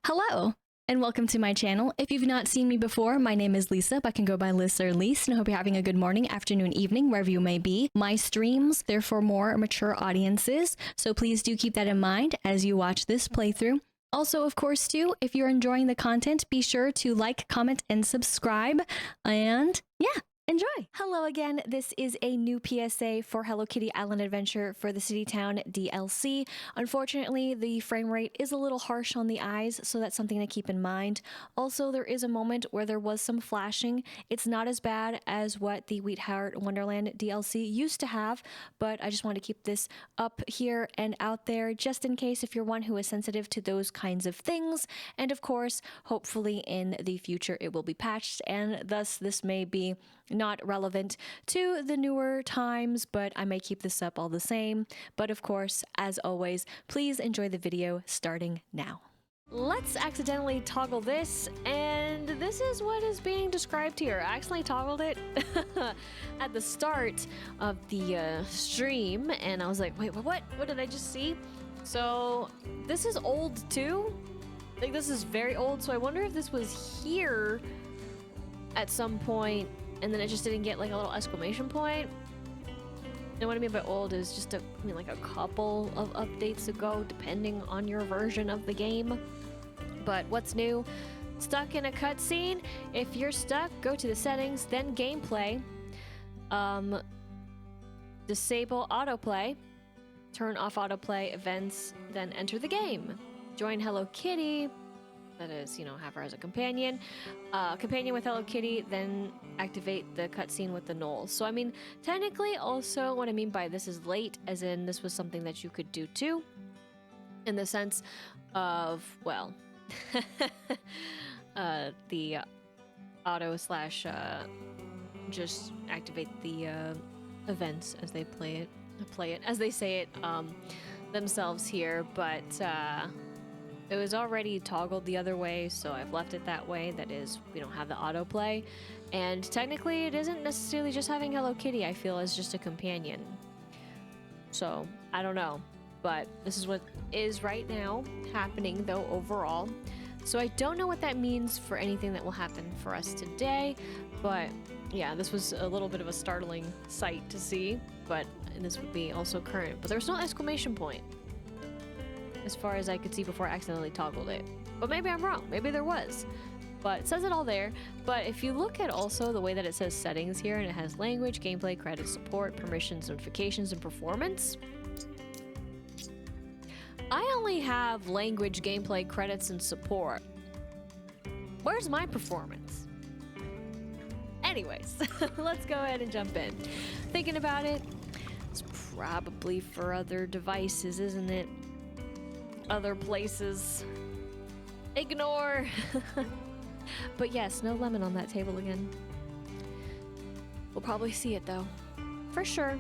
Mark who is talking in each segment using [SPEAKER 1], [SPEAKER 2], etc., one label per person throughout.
[SPEAKER 1] Hello, and welcome to my channel. If you've not seen me before, my name is Lisa, but can go by Liz or Lise, and I hope you're having a good morning, afternoon, evening, wherever you may be. My streams, they're for more mature audiences, so please do keep that in mind as you watch this playthrough. Also, of course, too, if you're enjoying the content, be sure to like, comment, and subscribe, and yeah, enjoy! Hello again, this is a new PSA for Hello Kitty Island Adventure for the City Town DLC. Unfortunately, the frame rate is a little harsh on the eyes, so that's something to keep in mind. Also, there is a moment where there was some flashing. It's not as bad as what the Wheatheart Wonderland DLC used to have, but I just want to keep this up here and out there just in case if you're one who is sensitive to those kinds of things. And of course, hopefully in the future it will be patched, and thus this may be not relevant to the newer times, but I may keep this up all the same. But of course, as always, please enjoy the video starting now. Let's accidentally toggle this, and this is what is being described here. I accidentally toggled it at the start of the stream, and I was like, wait, what did I just see? So this is old too. Like, this is very old, so I wonder if this was here at some point and then it just didn't get like a little exclamation point. And what I mean by old is just like a couple of updates ago, depending on your version of the game. But what's new? Stuck in a cutscene? If you're stuck, go to the settings, then gameplay. Disable autoplay. Turn off autoplay events, then enter the game. Join Hello Kitty. That is, have her as a companion. Companion with Hello Kitty, then activate the cutscene with the Knoll. So, I mean, technically, also, what I mean by this is late, as in this was something that you could do too, in the sense of, well, the auto slash just activate the events as they play it, as they say it themselves here, but it was already toggled the other way, so I've left it that way. That is, we don't have the autoplay. And technically, it isn't necessarily just having Hello Kitty, I feel, as just a companion. So, I don't know. But this is what is right now happening, though, overall. So I don't know what that means for anything that will happen for us today. But, yeah, this was a little bit of a startling sight to see. But this would be also current. But there's no exclamation point, as far as I could see before I accidentally toggled it. But maybe I'm wrong. Maybe there was. But it says it all there. But if you look at also the way that it says settings here, and it has language, gameplay, credits, support, permissions, notifications, and performance. I only have language, gameplay, credits, and support. Where's my performance? Anyways, let's go ahead and jump in. Thinking about it, it's probably for other devices, isn't it? Other places. Ignore. But yes, no lemon on that table again. We'll probably see it though, for sure.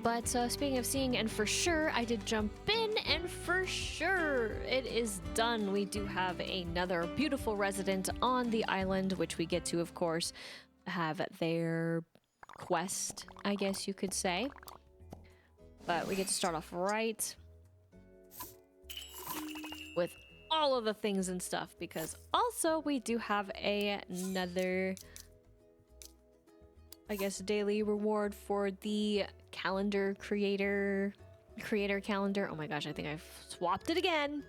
[SPEAKER 1] But speaking of seeing and for sure, I did jump in, and for sure it is done. We do have another beautiful resident on the island, which we get to, of course, have their quest, I guess you could say. But we get to start off right with all of the things and stuff, because also we do have another, I guess, daily reward for the calendar creator calendar. Oh my gosh, I think I've swapped it again.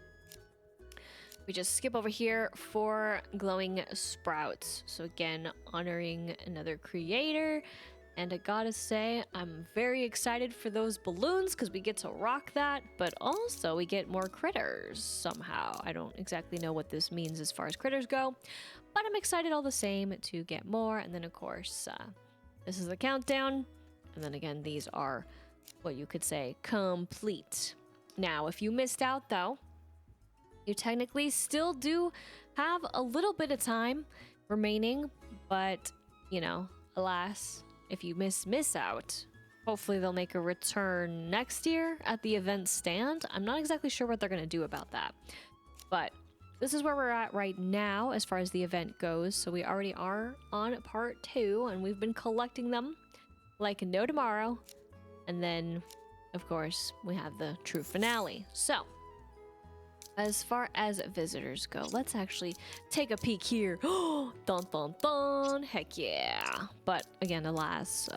[SPEAKER 1] We just skip over here for glowing sprouts. So again, honoring another creator. And I gotta say, I'm very excited for those balloons because we get to rock that, but also we get more critters somehow. I don't exactly know what this means as far as critters go, but I'm excited all the same to get more. And then, of course, this is the countdown. And then again, these are what you could say complete. Now, if you missed out, though, you technically still do have a little bit of time remaining, but, alas, if you miss out, hopefully they'll make a return next year at the event stand. I'm not exactly sure what they're going to do about that, but this is where we're at right now as far as the event goes. So we already are on part 2, and we've been collecting them like no tomorrow. And then, of course, we have the true finale. So As far as visitors go, let's actually take a peek here. Dun dun dun! Heck yeah! But again, alas,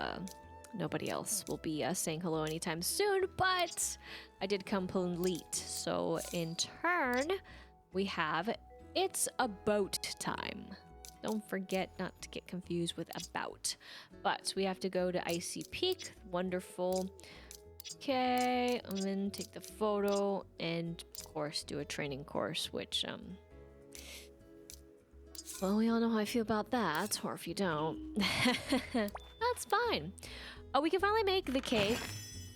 [SPEAKER 1] nobody else will be saying hello anytime soon, but I did complete. So in turn, we have it's about time. Don't forget not to get confused with about. But we have to go to Icy Peak. Wonderful. Okay, and then take the photo and of course do a training course, which well, we all know how I feel about that, or if you don't, that's fine. Oh, we can finally make the cake,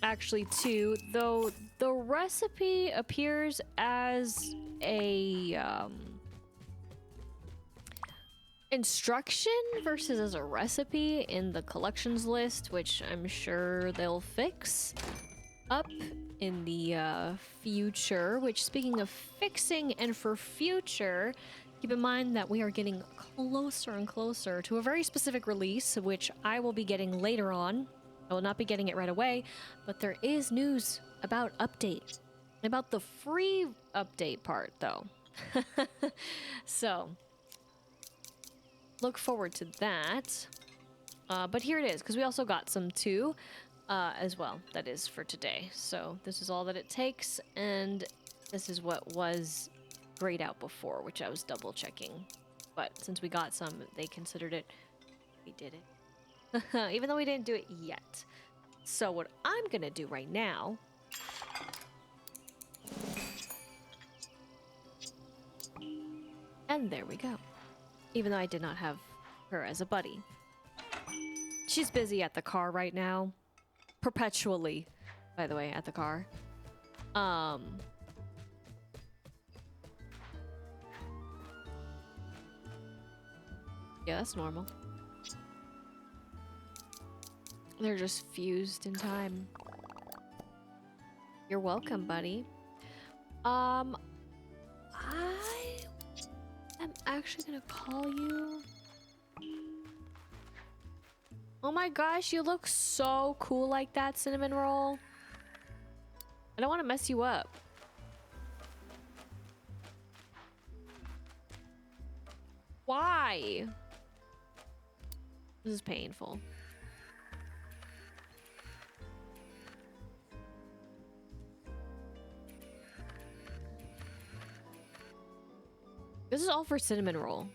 [SPEAKER 1] actually, too, though the recipe appears as a instruction versus as a recipe in the collections list, which I'm sure they'll fix up in the future. Which, speaking of fixing and for future, keep in mind that we are getting closer and closer to a very specific release, which I will be getting later on. I will not be getting it right away, but there is news about update, about the free update part though. So look forward to that. But here it is, because we also got some too as well. That is for today. So this is all that it takes, and this is what was grayed out before, which I was double checking. But since we got some, they considered it. We did it. Even though we didn't do it yet. So what I'm gonna do right now and there we go. Even though I did not have her as a buddy. She's busy at the car right now. Perpetually, by the way, at the car. Yeah, that's normal. They're just fused in time. You're welcome, buddy. I am actually gonna call you. Oh my gosh, you look so cool like that, Cinnamon Roll. I don't want to mess you up. Why? This is painful. This is all for Cinnamon Roll.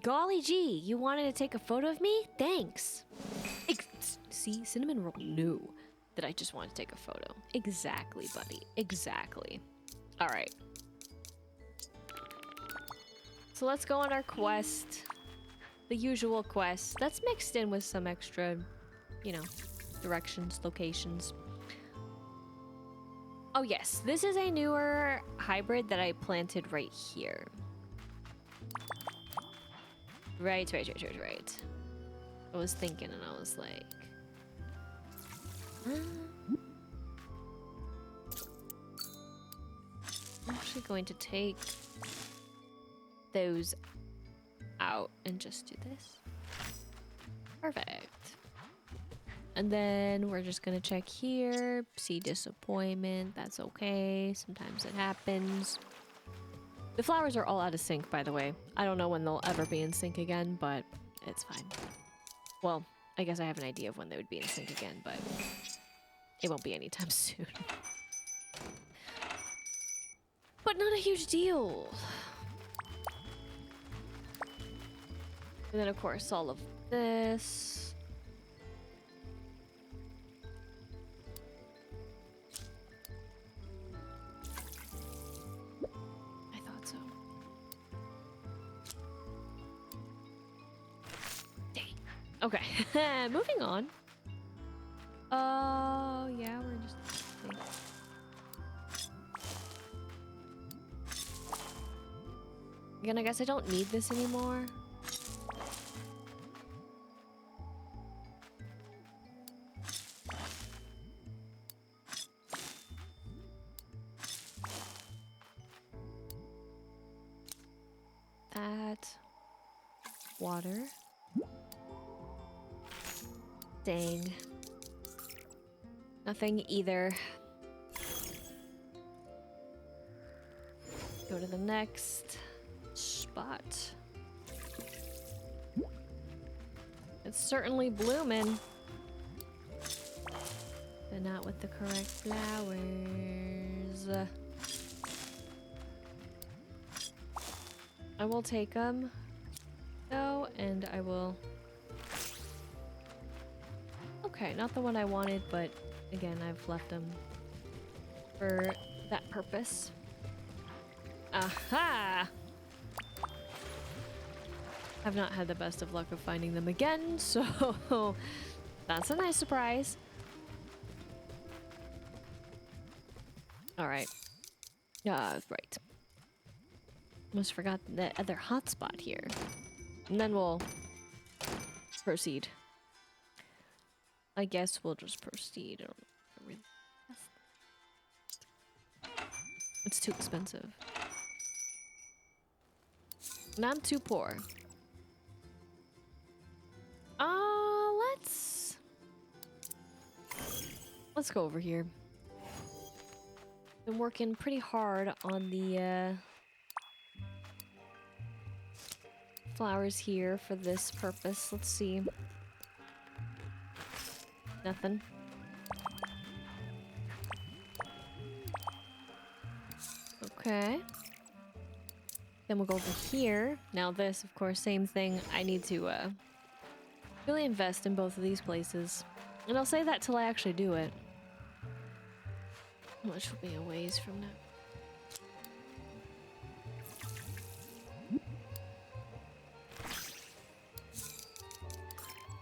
[SPEAKER 1] Golly gee, you wanted to take a photo of me? Thanks. See, Cinnamon Roll knew that I just wanted to take a photo. Exactly, buddy. Exactly. All right. So let's go on our quest. The usual quest. That's mixed in with some extra, you know, directions, locations. Oh yes, this is a newer hybrid that I planted right here. Right. I was thinking and I was like... I'm actually going to take those out and just do this. Perfect. And then we're just gonna check here, see disappointment, that's okay, sometimes it happens. The flowers are all out of sync, by the way. I don't know when they'll ever be in sync again, but it's fine. Well, I guess I have an idea of when they would be in sync again, but it won't be anytime soon. But not a huge deal. And then, of course, all of this. I thought so. Dang. Okay, moving on. Yeah, we're just... Again, I guess I don't need this anymore. That. Water. Dang. Nothing either. Go to the next spot. It's certainly blooming. But not with the correct flowers. I will take them, though, and I will... Okay, not the one I wanted, but again, I've left them for that purpose. Aha! I've not had the best of luck of finding them again, so that's a nice surprise. Alright. Right. Almost forgot the other hotspot here. And then we'll proceed. I guess we'll just proceed. I don't really... It's too expensive. And I'm too poor. Let's go over here. Been working pretty hard on the flowers here for this purpose. Let's see. Nothing. Okay. Then we'll go over here. Now this, of course, same thing. I need to really invest in both of these places. And I'll say that till I actually do it. Which will be a ways from now.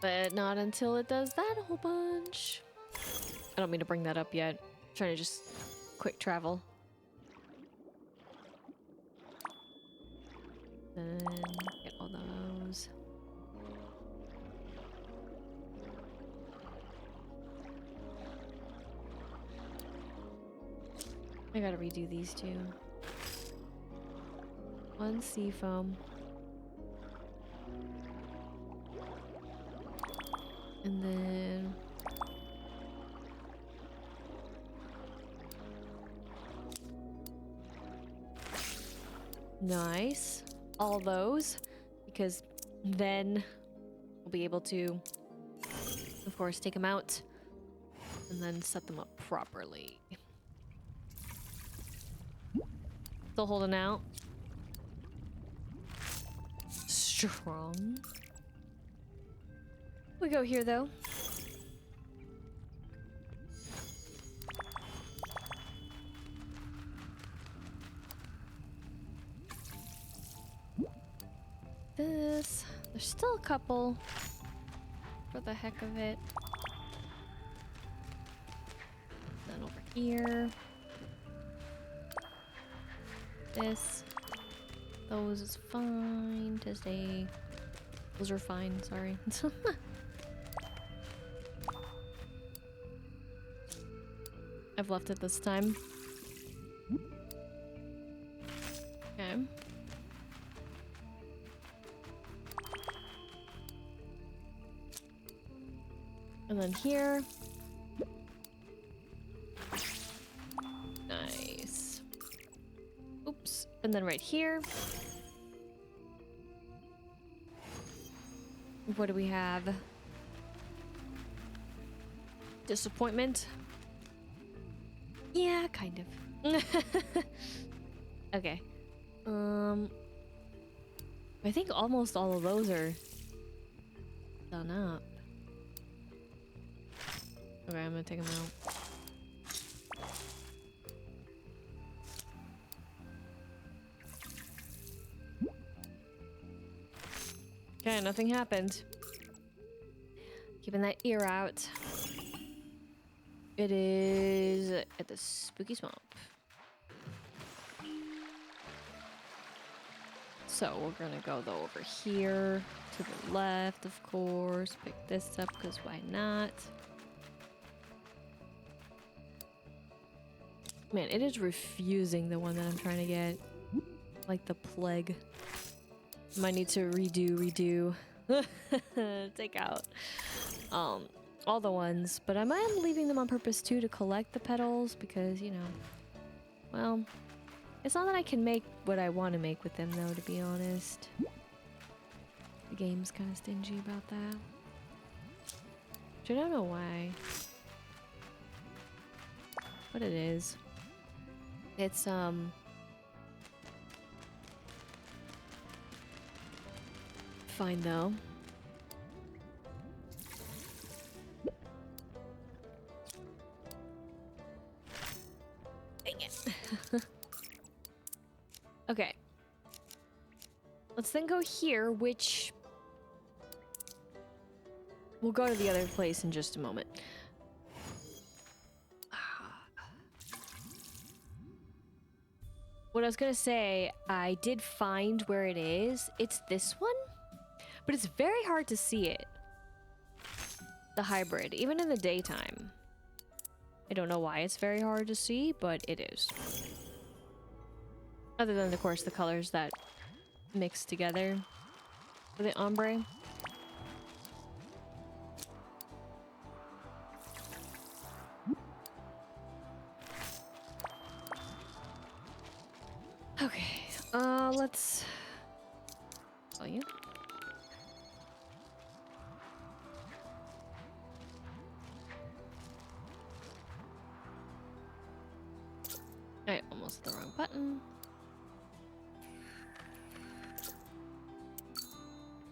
[SPEAKER 1] But not until it does that whole bunch. I don't mean to bring that up yet. I'm trying to just quick travel. Then get all those. I gotta redo these two. One seafoam. And then... Nice. All those. Because then we'll be able to, of course, take them out and then set them up properly. Still holding out. Strong. We go here though. This. There's still a couple for the heck of it. Then over here. This. Those is fine to stay. Those are fine, sorry. I've left it this time. Okay. And then here. Nice. Oops. And then right here. What do we have? Disappointment? Yeah, kind of. Okay. I think almost all of those are done up. Okay, I'm gonna take them out. Okay, nothing happened. Keeping that ear out. It is at the spooky swamp. So we're gonna go though over here to the left, of course. Pick this up because why not? Man, it is refusing the one that I'm trying to get. Like the plague. Might need to redo. Take out. all the ones, but I am leaving them on purpose too to collect the petals because, you know, well, it's not that I can make what I want to make with them though, to be honest. The game's kind of stingy about that. Which I don't know why. What it is. It's, fine though. Dang it. Okay. Let's then go here, which we'll go to the other place in just a moment. What I was gonna say, I did find where it is. It's this one, but it's very hard to see it. The hybrid, even in the daytime. I don't know why it's very hard to see, but it is. Other than, of course, the colors that mix together with the ombre. Okay, let's... Oh, you? I almost hit the wrong button.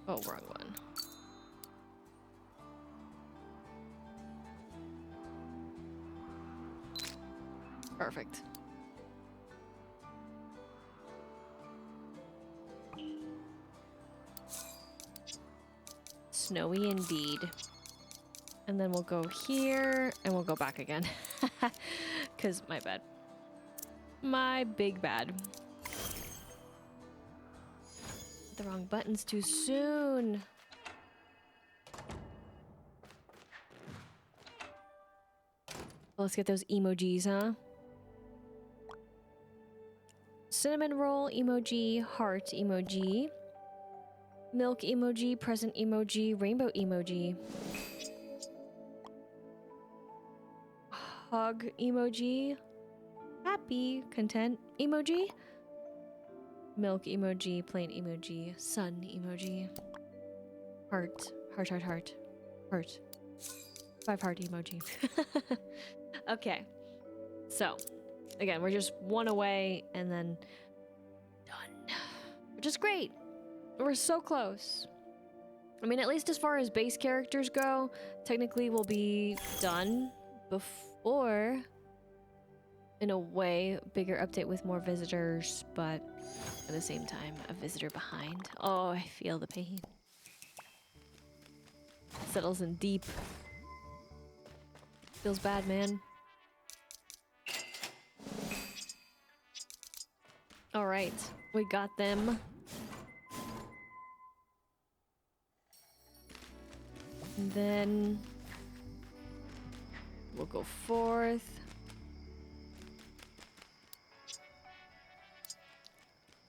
[SPEAKER 1] Oh, wrong one. Perfect. Snowy indeed. And then we'll go here and we'll go back again. Because my bad. My big bad. The wrong buttons too soon. Let's get those emojis, huh? Cinnamon roll emoji, heart emoji, milk emoji, present emoji, rainbow emoji, hug emoji, happy, content emoji, milk emoji, plain emoji, sun emoji, heart, heart, heart, heart, heart, 5 heart emoji. Okay, so again, we're just one away and then done, which is great. We're so close. I mean, at least as far as base characters go, technically we'll be done before, in a way, bigger update with more visitors, but at the same time, a visitor behind. Oh, I feel the pain. Settles in deep. Feels bad, man. All right, we got them. And then we'll go forth.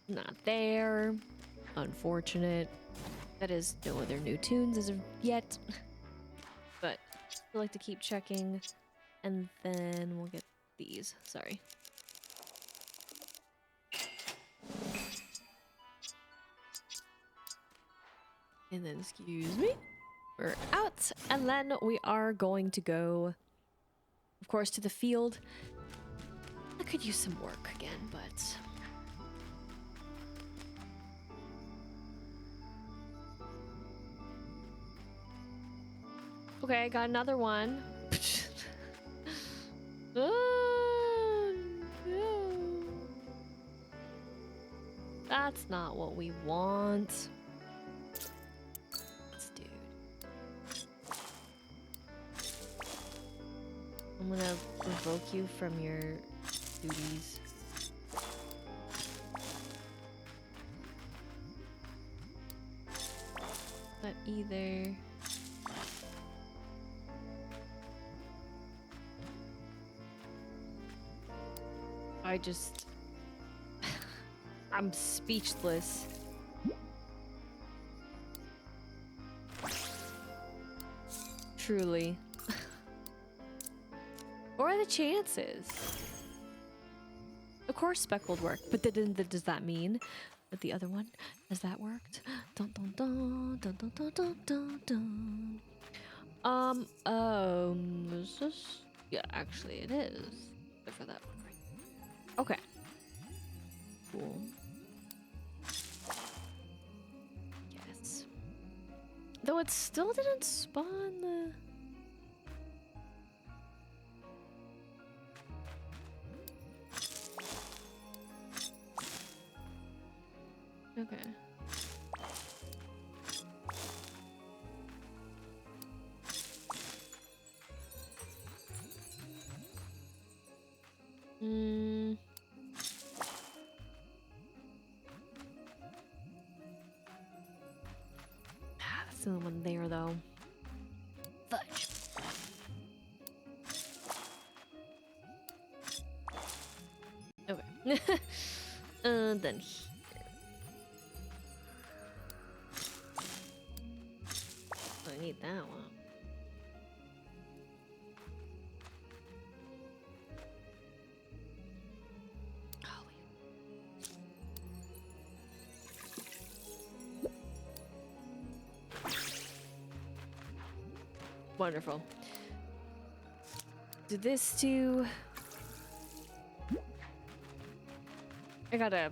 [SPEAKER 1] Not there. Unfortunate. That is no other new tunes as of yet. But I like to keep checking. And then we'll get these. Sorry. And then, excuse me, we're out. And then we are going to go, of course, to the field. I could use some work again, but... Okay, I got another one. Oh, no. That's not what we want. I'm gonna revoke you from your duties. But either... I just... I'm speechless. Truly. What are the chances? Of course speckled work, but does that mean that the other one, has that worked? Dun dun dun dun dun dun dun dun dun. Is this? Yeah, actually it is. Good for that one, right? Okay. Cool. Yes. Though it still didn't spawn the... Okay. That's the only one there, though. Fudge. Okay. Then here. I need that one. Wonderful. Do this too. I gotta,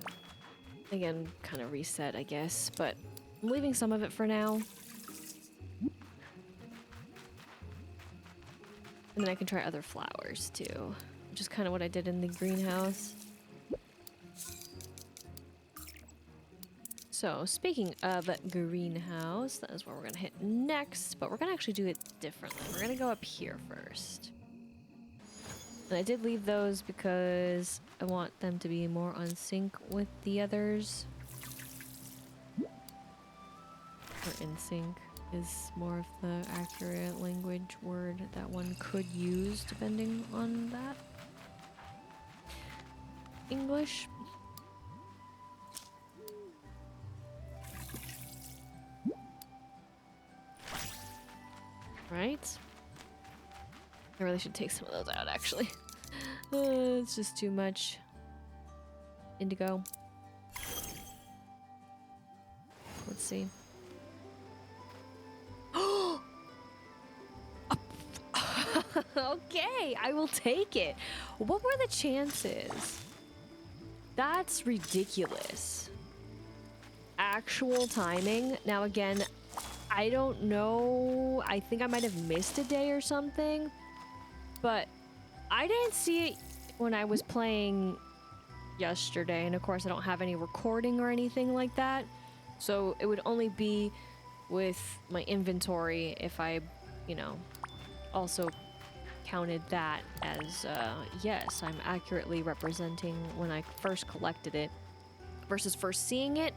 [SPEAKER 1] again, kind of reset, I guess, but I'm leaving some of it for now. And then I can try other flowers too, which is kind of what I did in the greenhouse. So, speaking of greenhouse, that is where we're gonna hit next, but we're gonna actually do it differently. We're gonna go up here first. And I did leave those because I want them to be more on sync with the others. Or in sync is more of the accurate language word that one could use depending on that. English. Right? I really should take some of those out, actually. It's just too much indigo. Let's see. Okay, I will take it. What were the chances? That's ridiculous. Actual timing. Now again, I don't know. I think I might have missed a day or something, but I didn't see it when I was playing yesterday. And of course, I don't have any recording or anything like that. So it would only be with my inventory if I, you know, also counted that as, yes, I'm accurately representing when I first collected it versus first seeing it.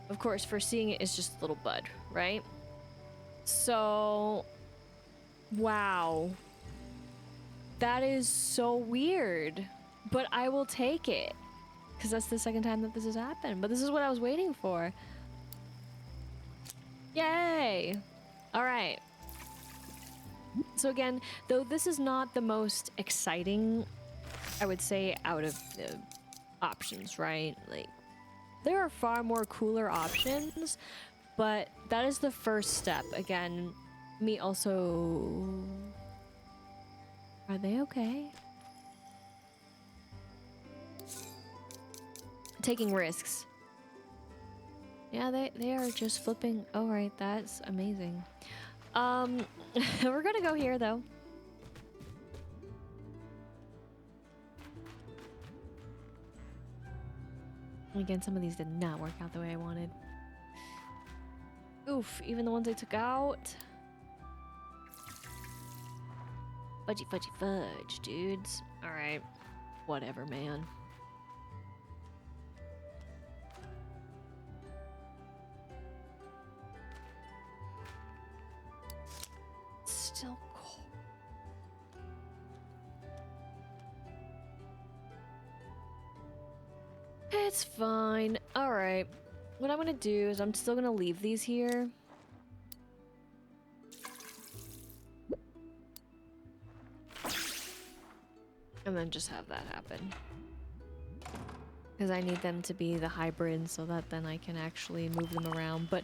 [SPEAKER 1] Of course, first seeing it is just a little bud, right? So, wow. That is so weird, but I will take it because that's the second time that this has happened, but this is what I was waiting for. Yay. All right. So again, though this is not the most exciting, I would say, out of the options, right? Like, there are far more cooler options, but that is the first step. Again, me also... Are they okay? Taking risks. Yeah, they are just flipping. All right, that's amazing. We're gonna go here though. Again, some of these did not work out the way I wanted. Oof, even the ones I took out. Fudgy, fudgy, fudge, dudes. Alright. Whatever, man. Still cold. It's fine. Alright. What I'm gonna do is I'm still gonna leave these here. And then just have that happen. Because I need them to be the hybrid so that then I can actually move them around. But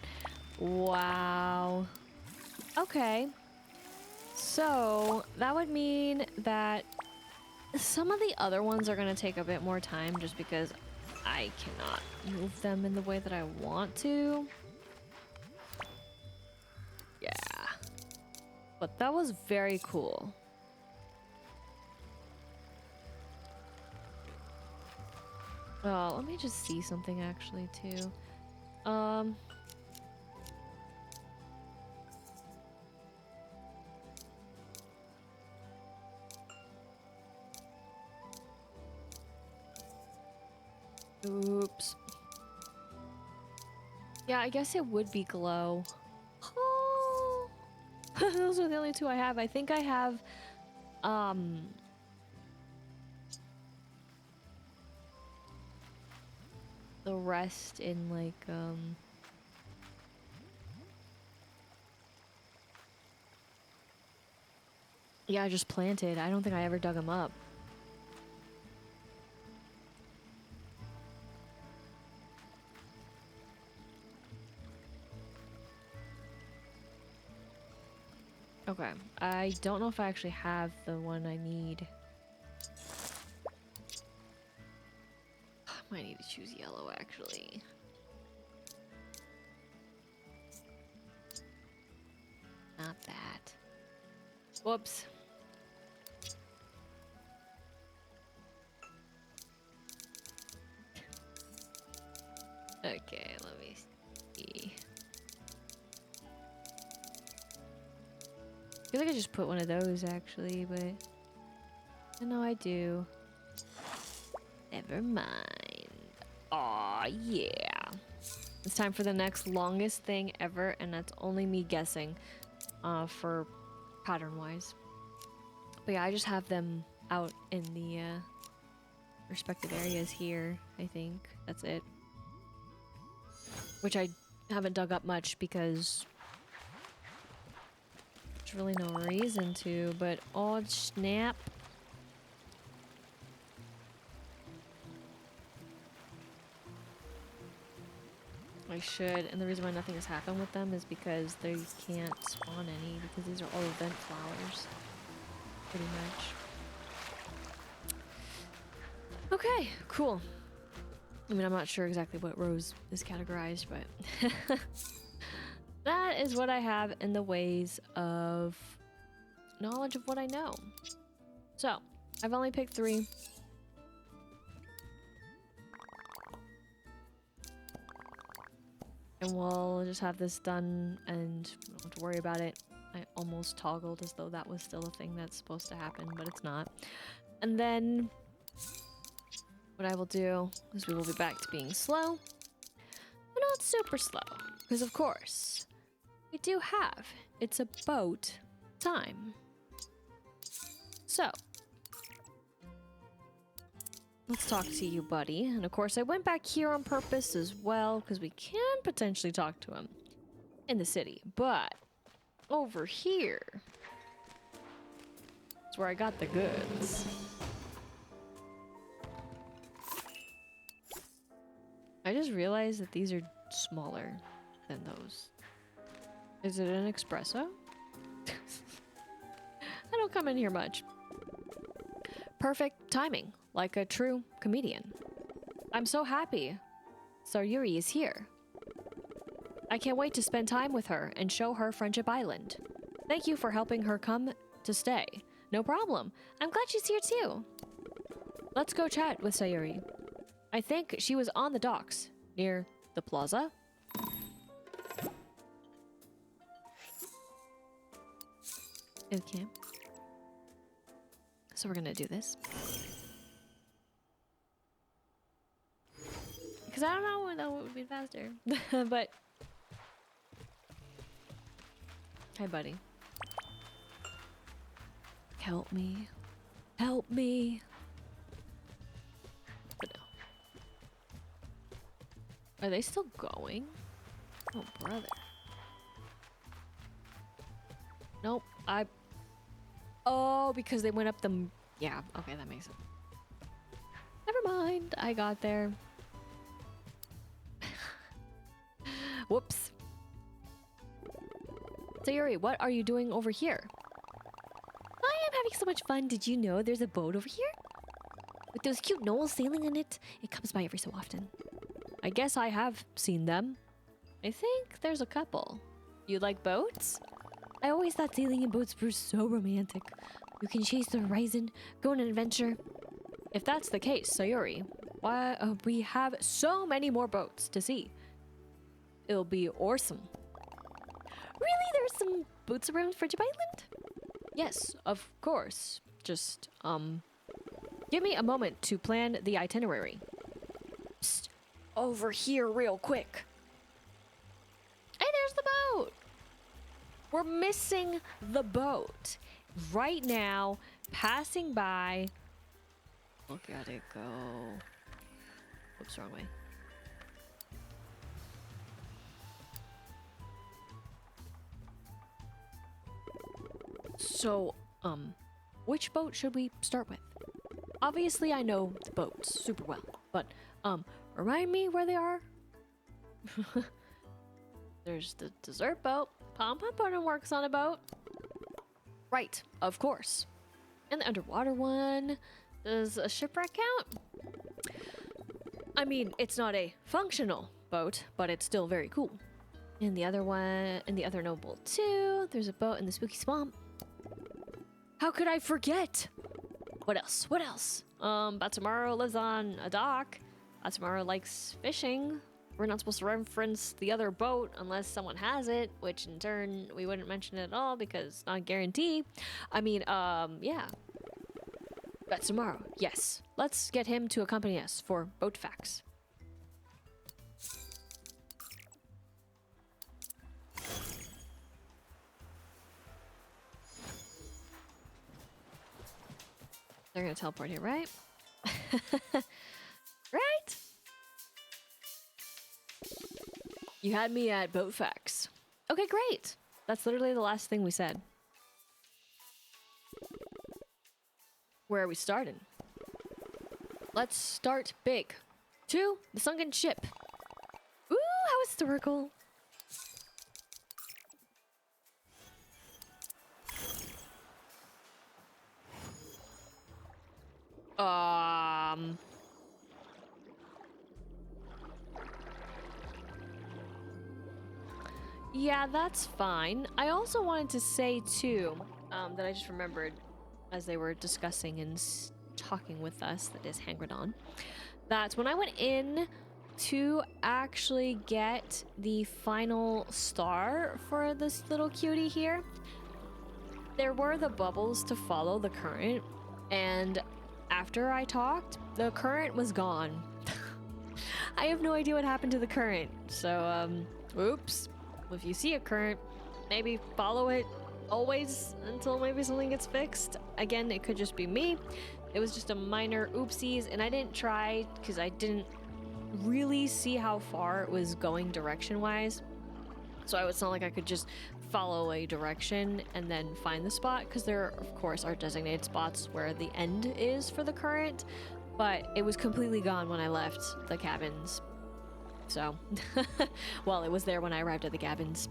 [SPEAKER 1] wow. Okay. So that would mean that some of the other ones are going to take a bit more time just because I cannot move them in the way that I want to. Yeah. But that was very cool. Oh, let me just see something actually too. Oops. Yeah, I guess it would be glow. Oh, those are the only two I have. I think I have, the rest in like, yeah, I just planted. I don't think I ever dug them up. Okay, I don't know if I actually have the one I need. I might need to choose yellow, actually. Not that. Whoops. Okay, let me see. I feel like I just put one of those actually, but I know I do. Never mind. Aw, yeah. It's time for the next longest thing ever, and that's only me guessing for pattern-wise. But yeah, I just have them out in the respective areas here, I think. That's it. Which I haven't dug up much because there's really no reason to, but oh snap. I should, and the reason why nothing has happened with them is because they can't spawn any, because these are all event flowers. Pretty much. Okay, cool. I mean, I'm not sure exactly what rose is categorized, but that is what I have in the ways of knowledge of what I know. So, I've only picked 3. And we'll just have this done and we don't have to worry about it. I almost toggled as though that was still a thing that's supposed to happen, but it's not. And then what I will do is we will be back to being slow, but not super slow. Because of course, we do have, it's about time. So, let's talk to you, buddy. And of course, I went back here on purpose as well, because we can potentially talk to him in the city. But over here is where I got the goods. I just realized that these are smaller than those. Is it an espresso? I don't come in here much. Perfect timing, like a true comedian. I'm so happy Sayuri is here. I can't wait to spend time with her and show her Friendship Island. Thank you for helping her come to stay. No problem. I'm glad she's here too. Let's go chat with Sayuri. I think she was on the docks near the plaza. Okay. So we're gonna do this. Because I don't know what would be faster. But hi, buddy. Help me. Help me. But no. Are they still going? Oh, brother. Nope. Oh, because they went up the Yeah, okay, that makes sense. Never mind, I got there. Whoops. Sayuri, what are you doing over here? I am having so much fun. Did you know there's a boat over here? With those cute gnolls sailing in it. It comes by every so often. I guess I have seen them. I think there's a couple. You like boats? I always thought sailing in boats were so romantic. You can chase the horizon, go on an adventure. If that's the case, Sayuri, why we have so many more boats to see. It'll be awesome. Really? There's some boats around Friendship Island? Yes, of course. Just, give me a moment to plan the itinerary. Psst, over here real quick. Hey, there's the boat! We're missing the boat. Right now, passing by. Look at it go. Oops, wrong way. So, which boat should we start with? Obviously, I know the boats super well, but, remind me where they are? There's the dessert boat. Pom Pom works on a boat. Right, of course. And the underwater one. Does a shipwreck count? I mean, it's not a functional boat, but it's still very cool. And the other one, and the other noble too. There's a boat in the spooky swamp. How could I forget? What else? What else? Batsumaro lives on a dock. Batsumaro likes fishing. We're not supposed to reference the other boat unless someone has it, which in turn we wouldn't mention it at all because it's not a guarantee. I mean, yeah. Batsumaro, yes. Let's get him to accompany us for boat facts. They're gonna teleport here, right? Right? You had me at boat facts. Okay, great. That's literally the last thing we said. Where are we starting? Let's start big. To the sunken ship. Ooh, how historical. Yeah, that's fine. I also wanted to say too, that I just remembered as they were discussing and talking with us, that is Hangradon, that when I went in to actually get the final star for this little cutie here, there were the bubbles to follow the current, and after I talked, the current was gone. I have no idea what happened to the current, so oops. If you see a current, maybe follow it always until maybe something gets fixed. Again, it could just be me. It was just a minor oopsies, and I didn't try because I didn't really see how far it was going direction-wise. So it's not like I could just follow a direction and then find the spot, because there, of course, are designated spots where the end is for the current, but it was completely gone when I left the cabins. So, well, it was there when I arrived at the cabins.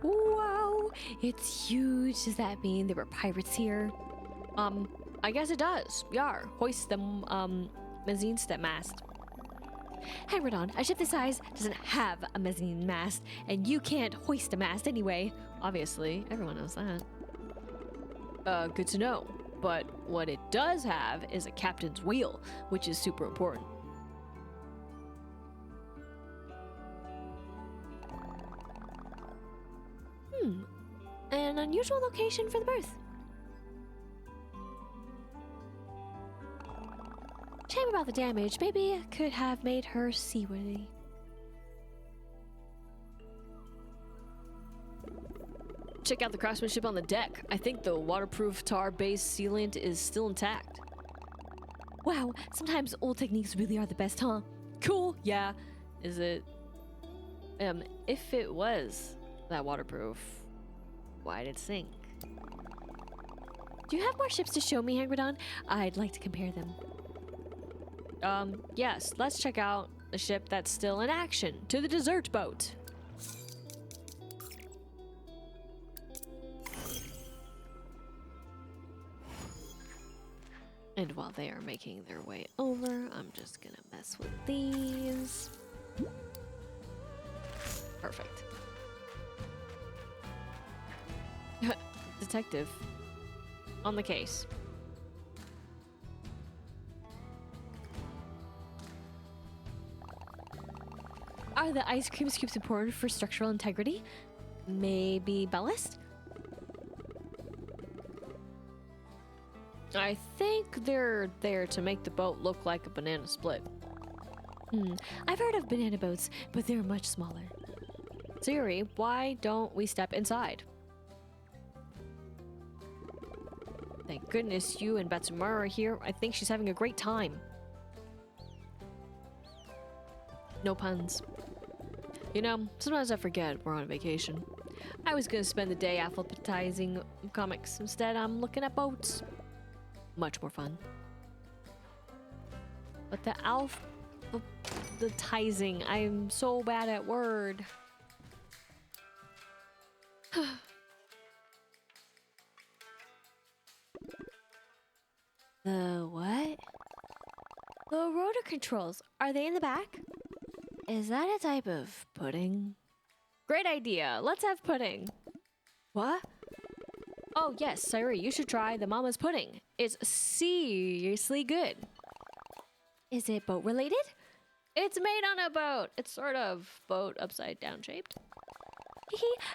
[SPEAKER 1] Wow, it's huge. Does that mean there were pirates here? I guess it does. Yar, hoist the mezzanine step mast. Hangradon, a ship this size doesn't have a mezzanine mast, and you can't hoist a mast anyway. Obviously, everyone knows that. Good to know. But what it does have is a captain's wheel, which is super important. An unusual location for the berth. Shame about the damage. Maybe it could have made her seaworthy. Check out the craftsmanship on the deck. I think the waterproof tar-based sealant is still intact. Wow, sometimes old techniques really are the best, huh? Cool, yeah. Is it? If it was,
[SPEAKER 2] That waterproof. Why'd it sink? Do you have more ships to show me, Hangradon? I'd like to compare them. Yes. Let's check out the ship that's still in action. To the dessert boat. And while they are making their way over, I'm just gonna mess with these. Perfect. Detective. On the case. Are the ice cream scoops important for structural integrity? Maybe ballast? I think they're there to make the boat look like a banana split. I've heard of banana boats, but they're much smaller. Sayuri, why don't we step inside? Thank goodness you and Batsumaru are here. I think she's having a great time. No puns. You know, sometimes I forget we're on vacation. I was gonna spend the day alphabetizing comics. Instead, I'm looking at boats. Much more fun. But the alphabetizing, I'm so bad at word. The what? The rotor controls. Are they in the back? Is that a type of pudding? Great idea. Let's have pudding. What? Oh yes, Sayuri, you should try the Mama's pudding. It's seriously good. Is it boat related? It's made on a boat. It's sort of boat upside down shaped.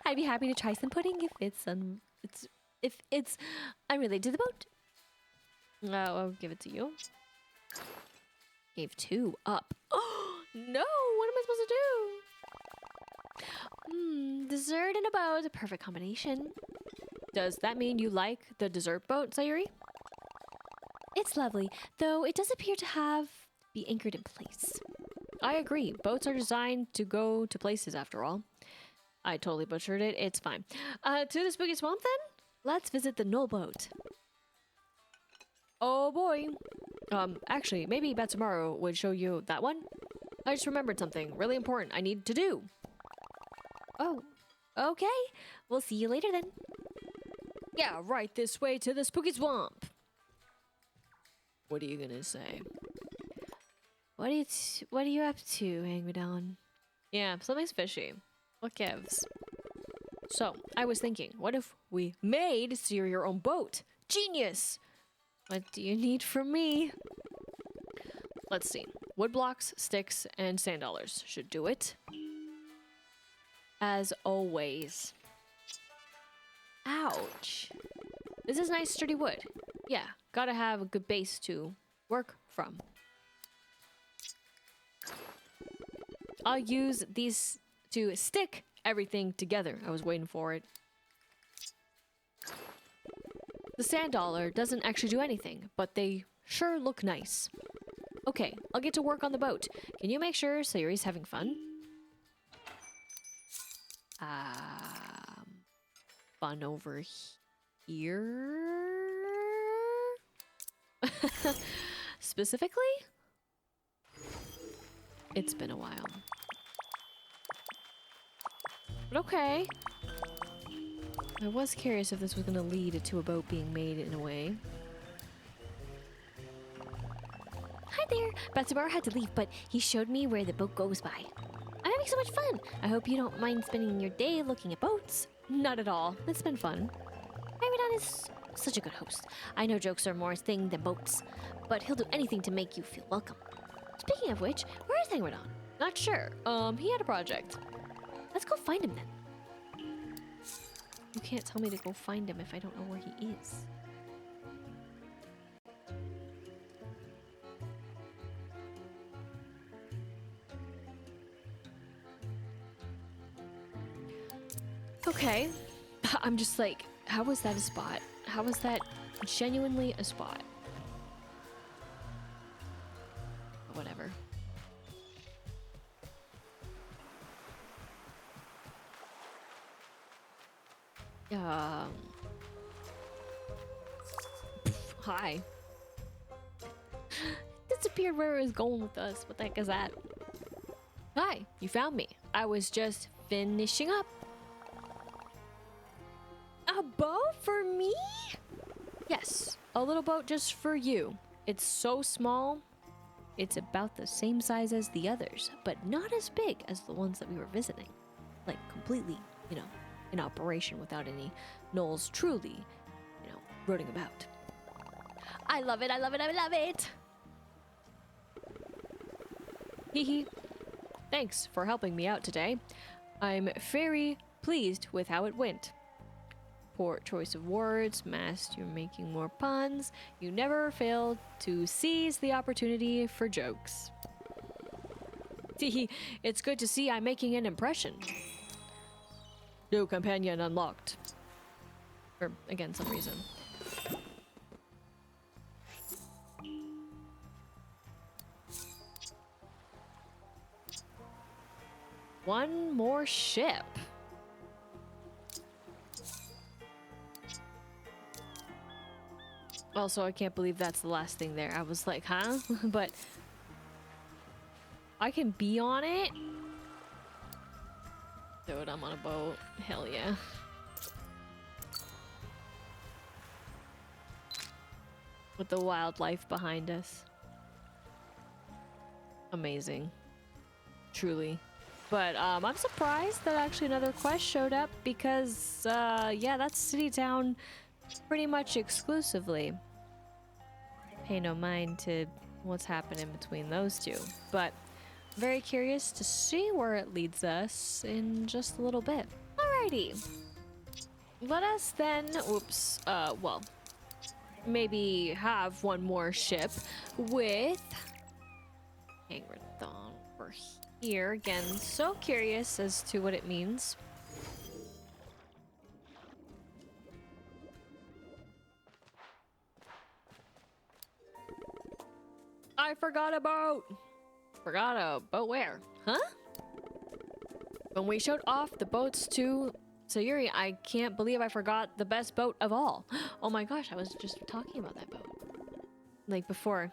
[SPEAKER 2] I'd be happy to try some pudding if it's unrelated to the boat. I'll give it to you. Gave 2 up. Oh no! What am I supposed to do? Dessert and a boat, a perfect combination. Does that mean you like the dessert boat, Sayuri? It's lovely, though it does appear to be anchored in place. I agree. Boats are designed to go to places after all. I totally butchered it. It's fine. To the spooky swamp then? Let's visit the Null boat. Oh boy. Actually, maybe Batsumaru would show you that one. I just remembered something really important I need to do. Oh, okay. We'll see you later then. Yeah, right this way to the spooky swamp. What are you gonna say? What are you up to, Hangradon? Yeah, something's fishy. What gives? So, I was thinking, what if we made Sayuri your own boat? Genius! What do you need from me? Let's see. Wood blocks, sticks, and sand dollars should do it. As always. Ouch. This is nice sturdy wood. Yeah, gotta have a good base to work from. I'll use these to stick everything together. I was waiting for it. The sand dollar doesn't actually do anything, but they sure look nice. Okay, I'll get to work on the boat. Can you make sure Sayuri's having fun? Fun over here? Specifically? It's been a while. But okay. I was curious if this was going to lead to a boat being made in a way. Hi there! Batsumaru had to leave, but he showed me where the boat goes by. I'm having so much fun! I hope you don't mind spending your day looking at boats. Not at all. It's been fun. Hangradon is such a good host. I know jokes are more his thing than boats, but he'll do anything to make you feel welcome. Speaking of which, where is Hangradon? Not sure. He had a project. Let's go find him then. You can't tell me to go find him if I don't know where he is. Okay. I'm just like, how was that a spot? How was that genuinely a spot? Whatever. Um. Hi. Disappeared where it was going with us. What the heck is that? Hi, you found me. I was just finishing up. A boat for me? Yes, a little boat just for you. It's so small. It's about the same size as the others, but not as big as the ones that we were visiting. Like completely, in operation without any gnolls truly, rooting about. I love it, I love it, I love it! Hee. Thanks for helping me out today. I'm very pleased with how it went. Poor choice of words, Mast, you're making more puns. You never failed to seize the opportunity for jokes. Hee, it's good to see I'm making an impression. New companion unlocked. For, again, some reason. One more ship. Also, I can't believe that's the last thing there. I was like, huh? But I can be on it? Dude, I'm on a boat. Hell yeah. With the wildlife behind us. Amazing. Truly. But I'm surprised that actually another quest showed up because, yeah, that's City Town pretty much exclusively. Pay no mind to what's happening between those two. But very curious to see where it leads us in just a little bit. Alrighty. Let us then, well, maybe have one more ship with Hangrathon over here. Again, so curious as to what it means. I forgot a boat. Forgot a boat where? Huh? When we showed off the boats to Sayuri, I can't believe I forgot the best boat of all. Oh my gosh, I was just talking about that boat. Like before.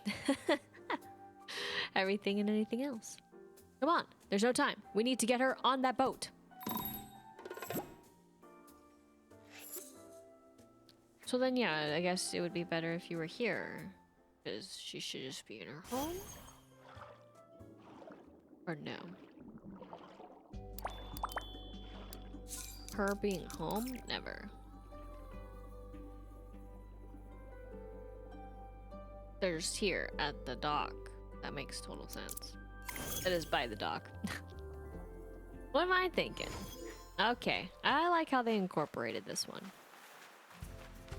[SPEAKER 2] Everything and anything else. Come on, there's no time. We need to get her on that boat. So then, yeah, I guess it would be better if you were here. Because she should just be in her home? Or no? Her being home? Never. There's here at the dock. That makes total sense. It is by the dock. What am I thinking? Okay, I like how they incorporated this one.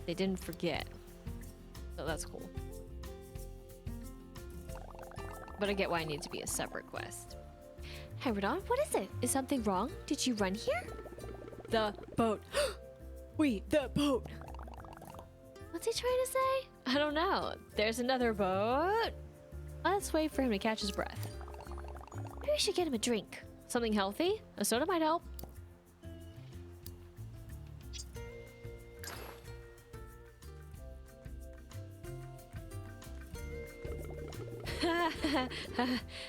[SPEAKER 2] They didn't forget. So that's cool. But I get why I need to be a separate quest. Hey, Radon, what is it? Is something wrong? Did you run here? The boat. Wait, the boat. What's he trying to say? I don't know. There's another boat. Let's wait for him to catch his breath. Maybe we should get him a drink. Something healthy? A soda might help.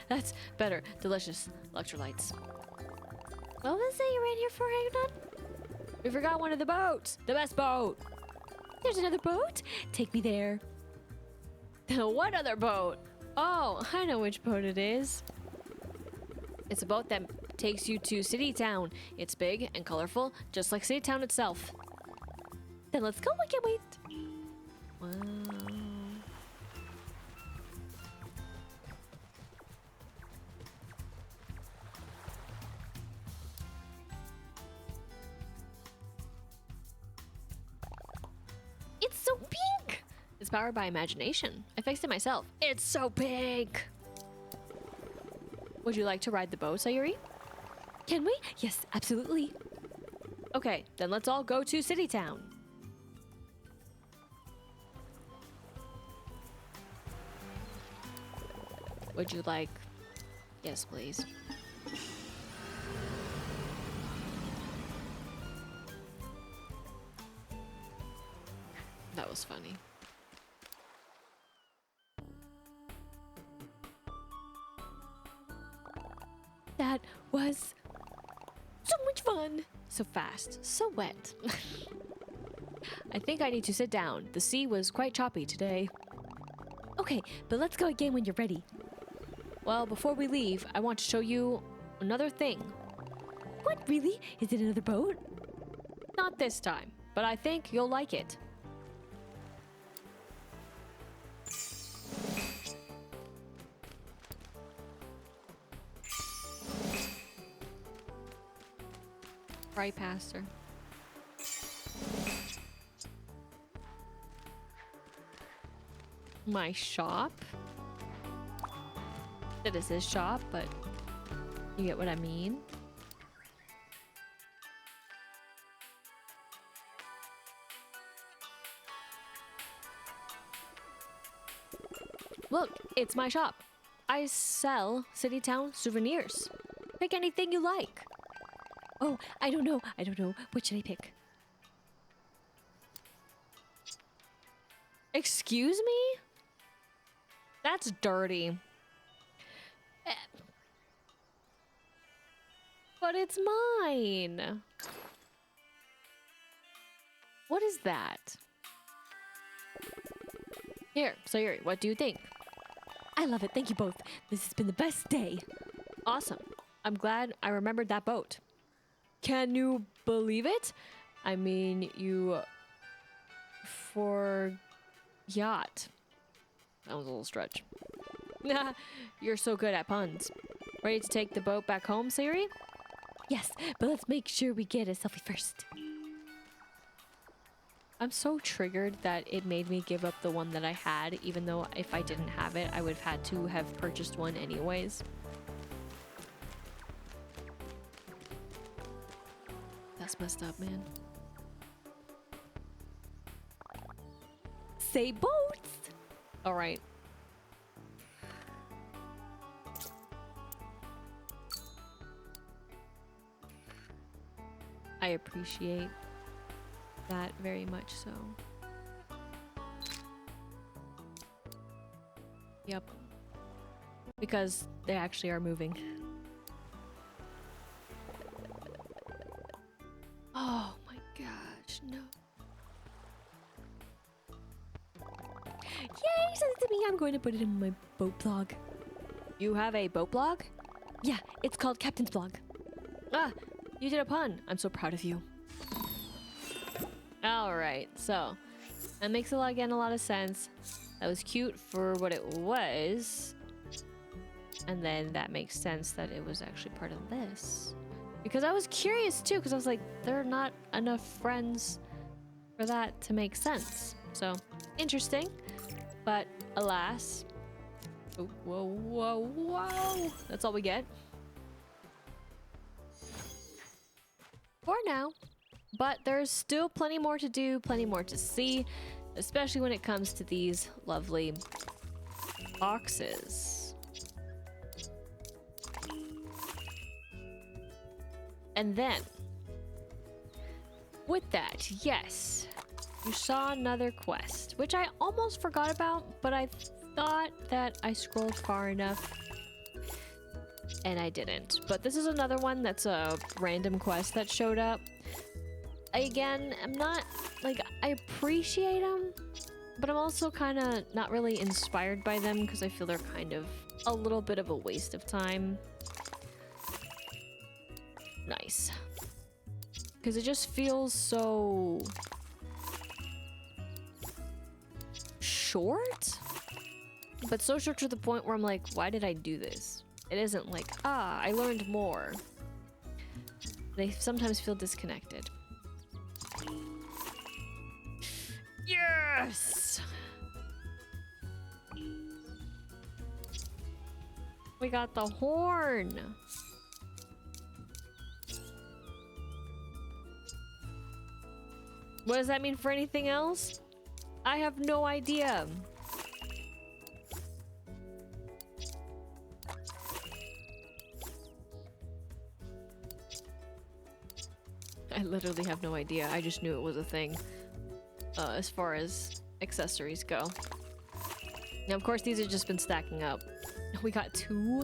[SPEAKER 2] That's better. Delicious. Electrolytes. What was it you ran here for, Hagnon? We forgot one of the boats. The best boat. There's another boat? Take me there. What other boat? Oh, I know which boat it is. It's a boat that takes you to City Town. It's big and colorful, just like City Town itself. Then let's go. I can't wait. Wow. It's so pink! It's powered by imagination. I fixed it myself. It's so pink! Would you like to ride the boat, Sayuri? Can we? Yes, absolutely. Okay, then let's all go to City Town. Would you like... Yes, please. That was funny. That was so much fun. So fast, so wet. I think I need to sit down. The sea was quite choppy today. Okay, but let's go again when you're ready. Well, before we leave, I want to show you another thing. What, really? Is it another boat? Not this time, but I think you'll like it. Right past her. My shop? It is his shop, but you get what I mean? Look, it's my shop. I sell city town souvenirs. Pick anything you like. Oh, I don't know. What should I pick? Excuse me? That's dirty. But it's mine. What is that? Here, Sayuri, what do you think? I love it. Thank you both. This has been the best day. Awesome. I'm glad I remembered that boat. Can you believe it? I mean, you forgot. That was a little stretch. You're so good at puns. Ready to take the boat back home, Sayuri? Yes, but let's make sure we get a selfie first. I'm so triggered that it made me give up the one that I had, even though if I didn't have it, I would have had to have purchased one anyways. That's messed up, man. Say boats! Alright. I appreciate that very much so. Yep. Because they actually are moving. Oh my gosh, no. Yay, send it to me. I'm going to put it in my boat blog. You have a boat blog? Yeah, it's called Captain's Blog. Ah, you did a pun. I'm so proud of you. Alright, so that makes a lot of sense. That was cute for what it was. And then that makes sense that it was actually part of this. Because I was curious too, because I was like, there are not enough friends for that to make sense. So, interesting. But alas. Oh, whoa, whoa, whoa. That's all we get. For now. But there's still plenty more to do, plenty more to see, especially when it comes to these lovely boxes. And then, with that, yes, you saw another quest, which I almost forgot about, but I thought that I scrolled far enough, and I didn't. But this is another one that's a random quest that showed up. Again, I'm not, like, I appreciate them, but I'm also kind of not really inspired by them because I feel they're kind of a little bit of a waste of time. Nice. Because it just feels so short, but so short to the point where I'm like, why did I do this? It isn't like, ah, I learned more. They sometimes feel disconnected. Yes! We got the horn. What does that mean for anything else? I have no idea. I literally have no idea. I just knew it was a thing. as far as accessories go. Now, of course, these have just been stacking up. We got 2.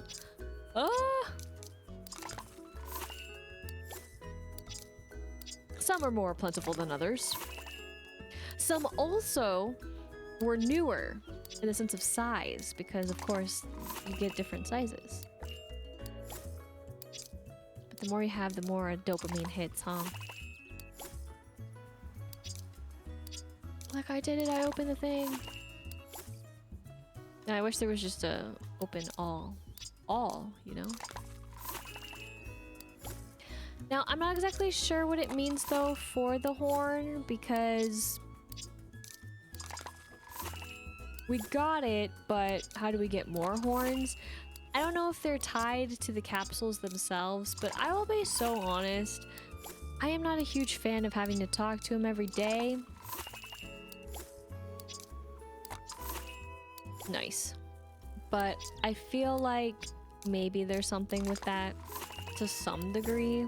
[SPEAKER 2] Some are more plentiful than others. Some also were newer in the sense of size, because of course you get different sizes. But the more you have, the more dopamine hits, huh? Like, I did it, I opened the thing. And I wish there was just a open all, you know? Now, I'm not exactly sure what it means though for the horn, because we got it, but how do we get more horns? I don't know if they're tied to the capsules themselves, but I will be so honest. I am not a huge fan of having to talk to him every day. Nice. But I feel like maybe there's something with that to some degree,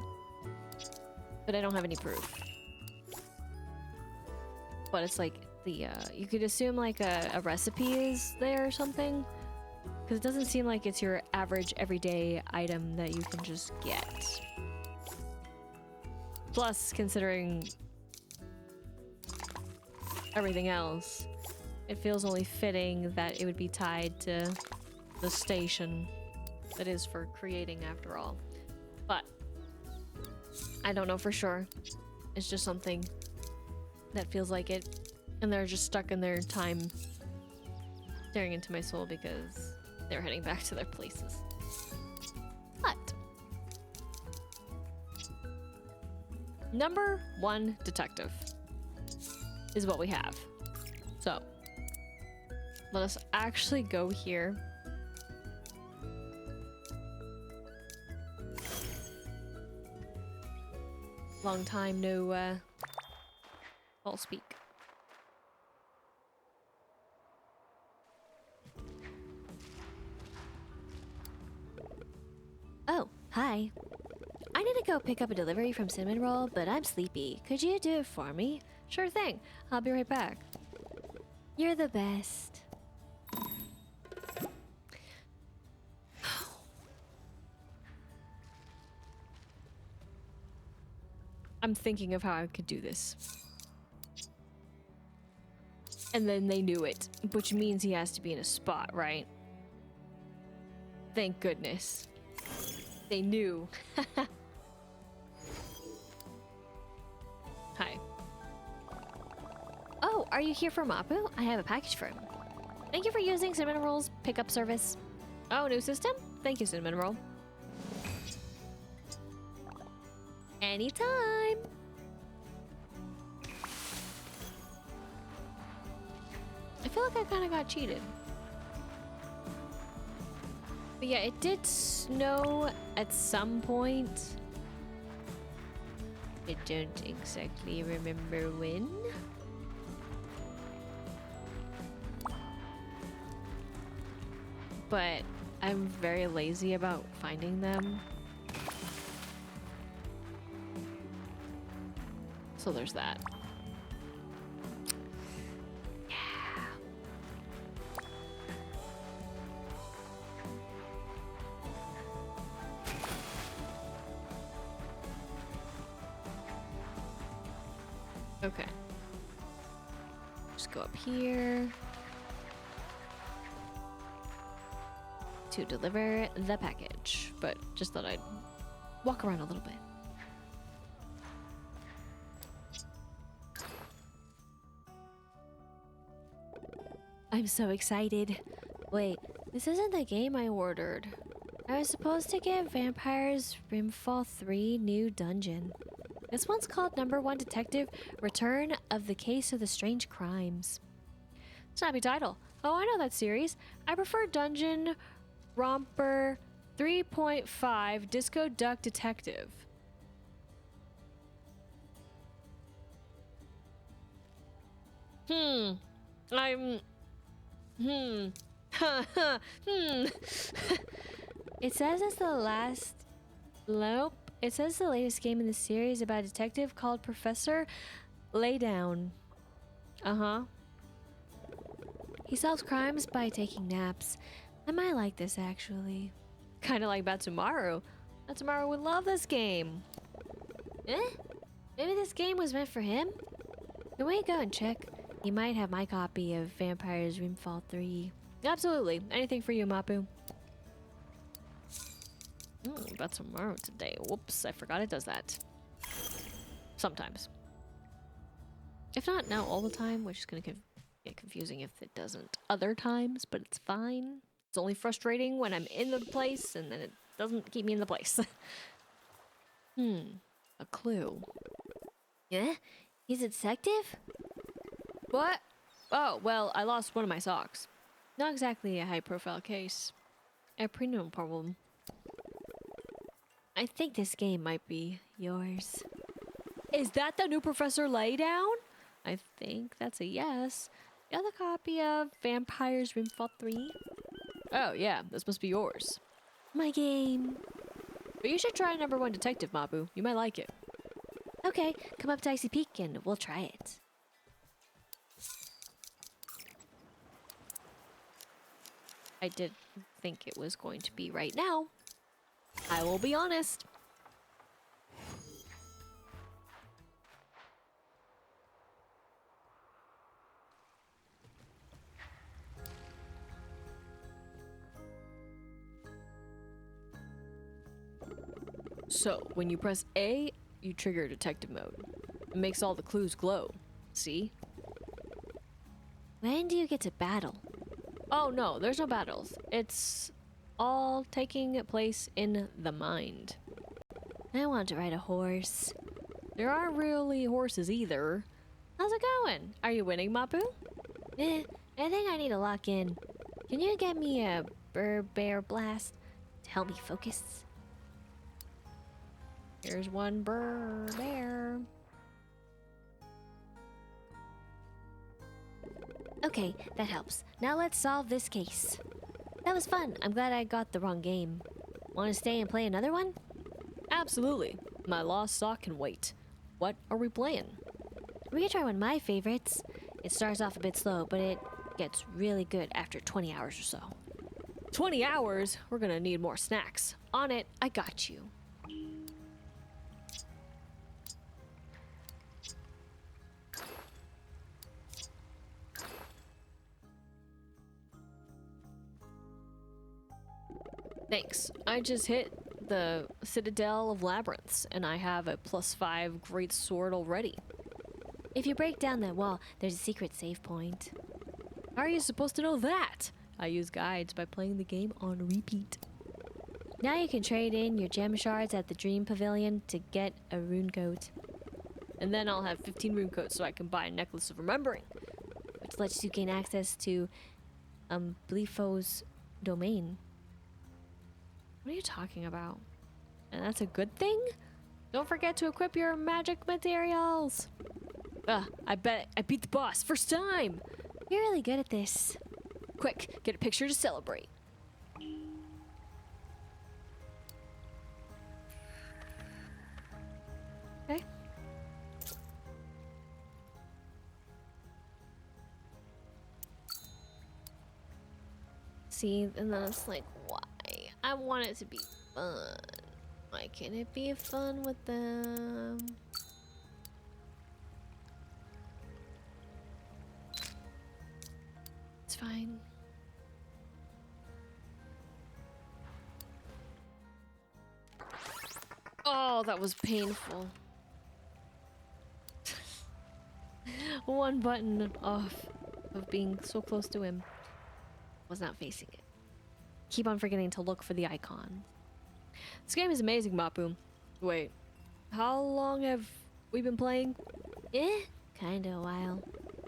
[SPEAKER 2] but I don't have any proof. But it's like the you could assume like a recipe is there or something, because it doesn't seem like it's your average everyday item that you can just get. Plus, considering everything else, it feels only fitting that it would be tied to the station that is for creating, after all. But I don't know for sure. It's just something that feels like it, and they're just stuck in their time staring into my soul because they're heading back to their places. But number 1 detective is what we have. So let us actually go here. Long time no I'll speak.
[SPEAKER 3] Oh, hi. I need to go pick up a delivery from Cinnamon Roll, but I'm sleepy. Could you do it for me?
[SPEAKER 2] Sure thing. I'll be right back.
[SPEAKER 3] You're the best.
[SPEAKER 2] I'm thinking of how I could do this. And then they knew it, which means he has to be in a spot, right? Thank goodness. They knew. Hi.
[SPEAKER 3] Oh, are you here for Mapu? I have a package for him. Thank you for using Cinnamon Roll's pickup service.
[SPEAKER 2] Oh, new system? Thank you, Cinnamon Roll.
[SPEAKER 3] Anytime.
[SPEAKER 2] I feel like I kind of got cheated. But yeah, it did snow at some point. I don't exactly remember when. But I'm very lazy about finding them. So there's that. Okay. Just go up here to deliver the package, but just thought I'd walk around a little bit.
[SPEAKER 3] I'm so excited. Wait, this isn't the game I ordered. I was supposed to get Vampire's Rimfall 3 new dungeon. This one's called Number 1 Detective, Return of the Case of the Strange Crimes.
[SPEAKER 2] Snappy title. Oh, I know that series. I prefer Dungeon Romper 3.5 Disco Duck Detective.
[SPEAKER 3] It says it's the last... Nope. It says the latest game in the series about a detective called Professor Laydown.
[SPEAKER 2] Uh-huh.
[SPEAKER 3] He solves crimes by taking naps. I might like this, actually.
[SPEAKER 2] Kind of like Batsumaru. Batsumaru would love this game.
[SPEAKER 3] Eh? Maybe this game was meant for him? Can we go and check? He might have my copy of Vampire's Rimfall 3.
[SPEAKER 2] Absolutely. Anything for you, Mapu. Batsumaru today. Whoops, I forgot it does that. Sometimes. If not now all the time, which is going to get confusing if it doesn't other times, but it's fine. It's only frustrating when I'm in the place and then it doesn't keep me in the place. A clue.
[SPEAKER 3] Yeah? He's a detective?
[SPEAKER 2] What? Oh, well, I lost one of my socks. Not exactly a high-profile case. A premium problem.
[SPEAKER 3] I think this game might be yours.
[SPEAKER 2] Is that the new Professor Laydown? I think that's a yes. You have a copy of Vampire's Rimfall 3? Oh, yeah, this must be yours.
[SPEAKER 3] My game.
[SPEAKER 2] But you should try number 1 Detective, Mabu. You might like it.
[SPEAKER 3] Okay, come up to Icy Peak and we'll try it.
[SPEAKER 2] I did think it was going to be right now. I will be honest. So, when you press A, you trigger detective mode. It makes all the clues glow. See?
[SPEAKER 3] When do you get to battle?
[SPEAKER 2] Oh no, there's no battles. It's all taking place in the mind.
[SPEAKER 3] I want to ride a horse.
[SPEAKER 2] There aren't really horses either. How's it going? Are you winning, Mapu?
[SPEAKER 3] I think I need to lock in. Can you get me a bear blast to help me focus?
[SPEAKER 2] Here's one bear.
[SPEAKER 3] Okay, that helps. Now let's solve this case. That was fun. I'm glad I got the wrong game. Want to stay and play another one?
[SPEAKER 2] Absolutely. My lost sock can wait. What are we playing?
[SPEAKER 3] We could try one of my favorites. It starts off a bit slow, but it gets really good after 20 hours or so.
[SPEAKER 2] 20 hours? We're gonna need more snacks. On it, I got you. Thanks. I just hit the Citadel of Labyrinths, and I have a +5 great sword already.
[SPEAKER 3] If you break down that wall, there's a secret save point.
[SPEAKER 2] How are you supposed to know that? I use guides by playing the game on repeat.
[SPEAKER 3] Now you can trade in your gem shards at the Dream Pavilion to get a rune coat.
[SPEAKER 2] And then I'll have 15 rune coats so I can buy a necklace of remembering.
[SPEAKER 3] Which lets you gain access to Blefo's domain.
[SPEAKER 2] What are you talking about? And that's a good thing? Don't forget to equip your magic materials. I bet I beat the boss first time.
[SPEAKER 3] You're really good at this.
[SPEAKER 2] Quick, get a picture to celebrate. Okay. See, and then it's like, why? I want it to be fun. Why can't it be fun with them? It's fine. Oh, that was painful. One button off of being so close to him. Was not facing it. Keep on forgetting to look for the icon. This game is amazing, Mapu. Wait, how long have we been playing?
[SPEAKER 3] Kinda a while.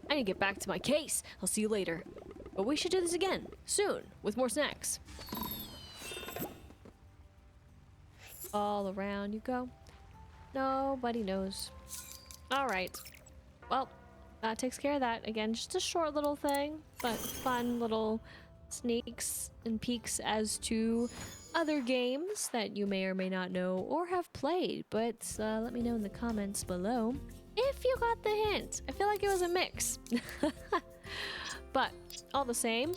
[SPEAKER 2] I need to get back to my case. I'll see you later. But we should do this again, soon, with more snacks. All around you go. Nobody knows. Alright. Well, that takes care of that. Again, just a short little thing, but fun little sneaks and peeks as to other games that you may or may not know or have played. But let me know in the comments below. If if you got the hint. I feel like it was a mix. But all the same,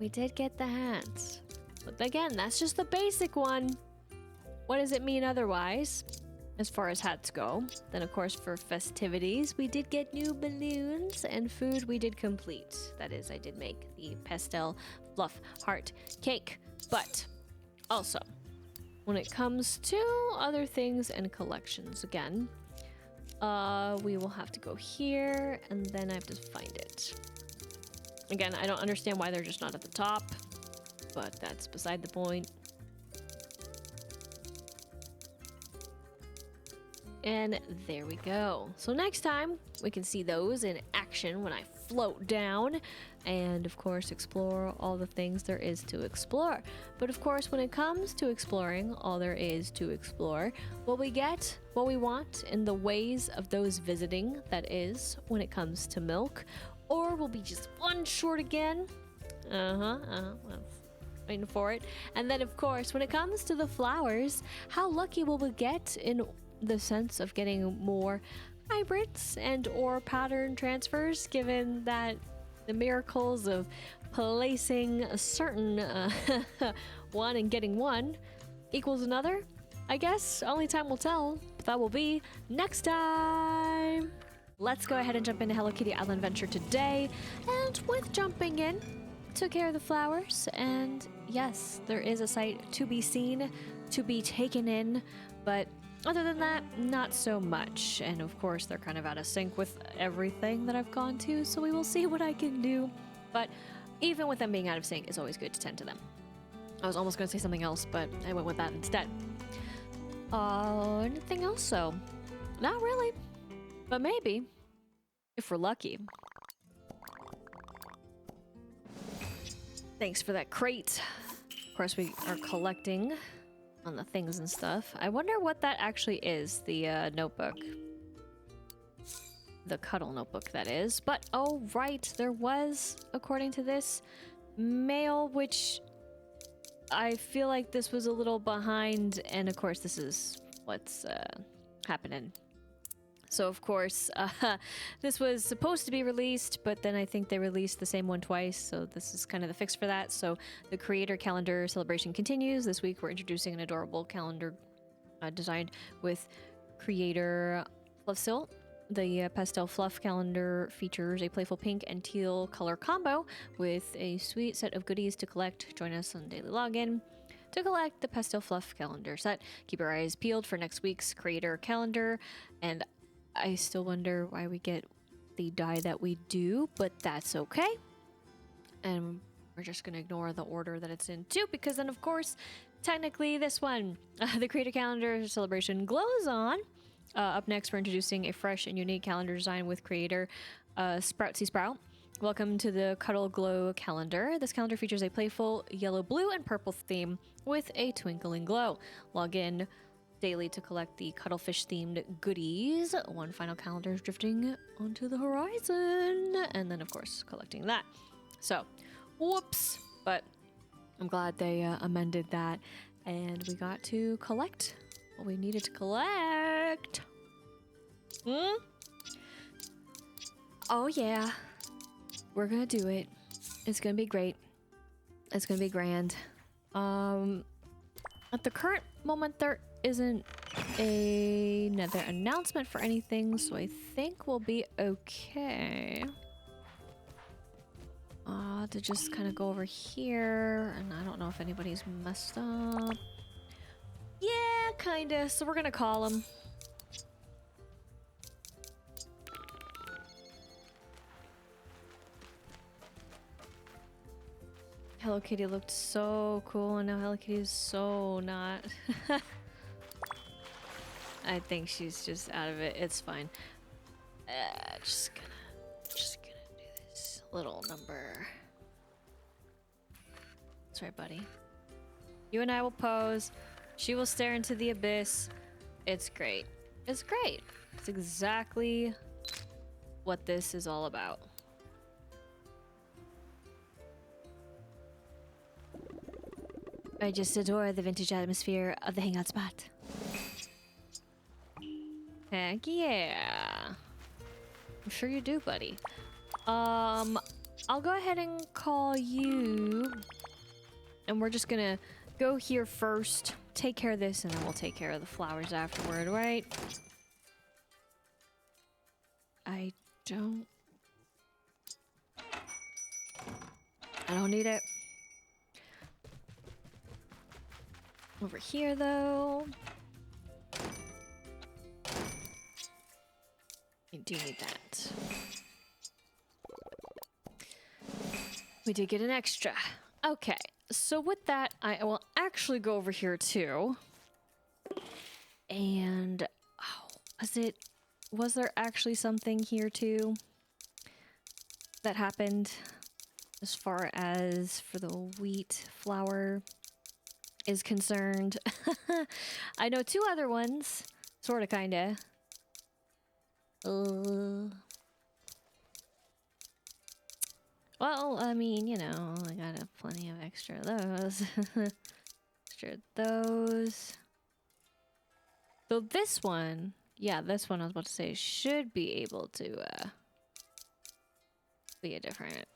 [SPEAKER 2] we did get the hats. But again, that's just the basic one. What does it mean otherwise? As far as hats go, then of course for festivities, we did get new balloons, and food we did complete. That is, I did make the pastel fluff heart cake. But also, when it comes to other things and collections, again, we will have to go here, and then I have to find it. Again, I don't understand why they're just not at the top, but that's beside the point. And there we go. So next time we can see those in action when I float down and of course explore all the things there is to explore. But of course, when it comes to exploring all there is to explore, will we get what we want in the ways of those visiting, that is, when it comes to milk, or will be just one short again? Well, waiting for it. And then of course, when it comes to the flowers, how lucky will we get in the sense of getting more hybrids and or pattern transfers, given that the miracles of placing a certain one and getting one equals another? I guess only time will tell, but that will be next time. Let's go ahead and jump into Hello Kitty Island Adventure today. And with jumping in, took care of the flowers, and yes, there is a sight to be seen, to be taken in, but other than that, not so much. And of course, they're kind of out of sync with everything that I've gone to, so we will see what I can do. But even with them being out of sync, it's always good to tend to them. I was almost going to say something else, but I went with that instead. Anything else, though? Not really. But maybe, if we're lucky. Thanks for that crate. Of course, we are collecting on the things and stuff. I wonder what that actually is, the notebook. The cuddle notebook, that is. But, oh, right, there was, according to this, mail, which I feel like this was a little behind, and of course, this is what's happening. So, of course, this was supposed to be released, but then I think they released the same one twice, so this is kind of the fix for that. So, the creator calendar celebration continues. This week, we're introducing an adorable calendar designed with creator Fluffsil. The pastel fluff calendar features a playful pink and teal color combo with a sweet set of goodies to collect. Join us on daily login to collect the pastel fluff calendar set. Keep your eyes peeled for next week's creator calendar, and I still wonder why we get the die that we do, but that's okay. And we're just going to ignore the order that it's in too, because then, of course, technically this one, the creator calendar celebration glows on. Up next, we're introducing a fresh and unique calendar design with creator Sproutsy Sprout. Welcome to the Cuddle Glow calendar. This calendar features a playful yellow, blue, and purple theme with a twinkling glow. Log in daily to collect the cuddlefish themed goodies. One final calendar is drifting onto the horizon, and then of course collecting that. So whoops, but I'm glad they amended that, and we got to collect what we needed to collect. Oh yeah, we're gonna do it. It's gonna be great. It's gonna be grand. At the current moment, there isn't another announcement for anything, so I think we'll be okay. To just kind of go over here, and I don't know if anybody's messed up. Yeah, kinda. So we're gonna call him. Hello Kitty looked so cool, and now Hello Kitty is so not. I think she's just out of it. It's fine. Just gonna do this little number. That's right, buddy. You and I will pose. She will stare into the abyss. It's great. It's great. It's exactly what this is all about. I just adore the vintage atmosphere of the hangout spot. Heck yeah. I'm sure you do, buddy. I'll go ahead and call you. And we're just gonna go here first, take care of this, and then we'll take care of the flowers afterward, right? I don't need it. Over here, though. I do need that. We did get an extra. Okay, so with that, I will actually go over here, too. And... oh, was there actually something here, too, that happened? As far as for the wheat flour is concerned. I know 2 other ones. Sorta, kinda. Well, I mean, you know, I got plenty of extra of those. Extra of those. So this one, yeah, this one I was about to say should be able to be a different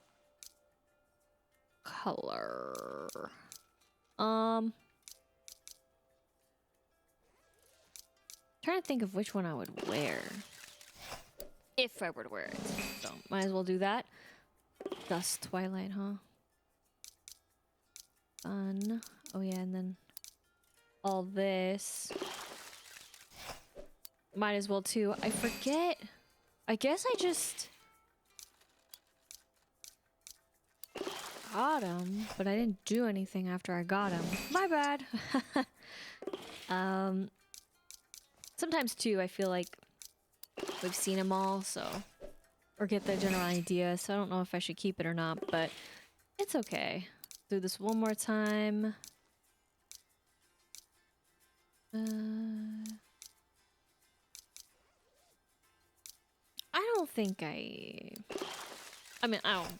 [SPEAKER 2] color. Trying to think of which one I would wear if I were to wear it. So might as well do that. Dusk Twilight, huh? Fun. Oh yeah, and then all this. Might as well too. I forget. I guess I just got him, but I didn't do anything after I got him. My bad. Sometimes too, I feel like we've seen them all, so, or get the general idea, so I don't know if I should keep it or not, but it's okay. Do this one more time. I don't think I mean, I don't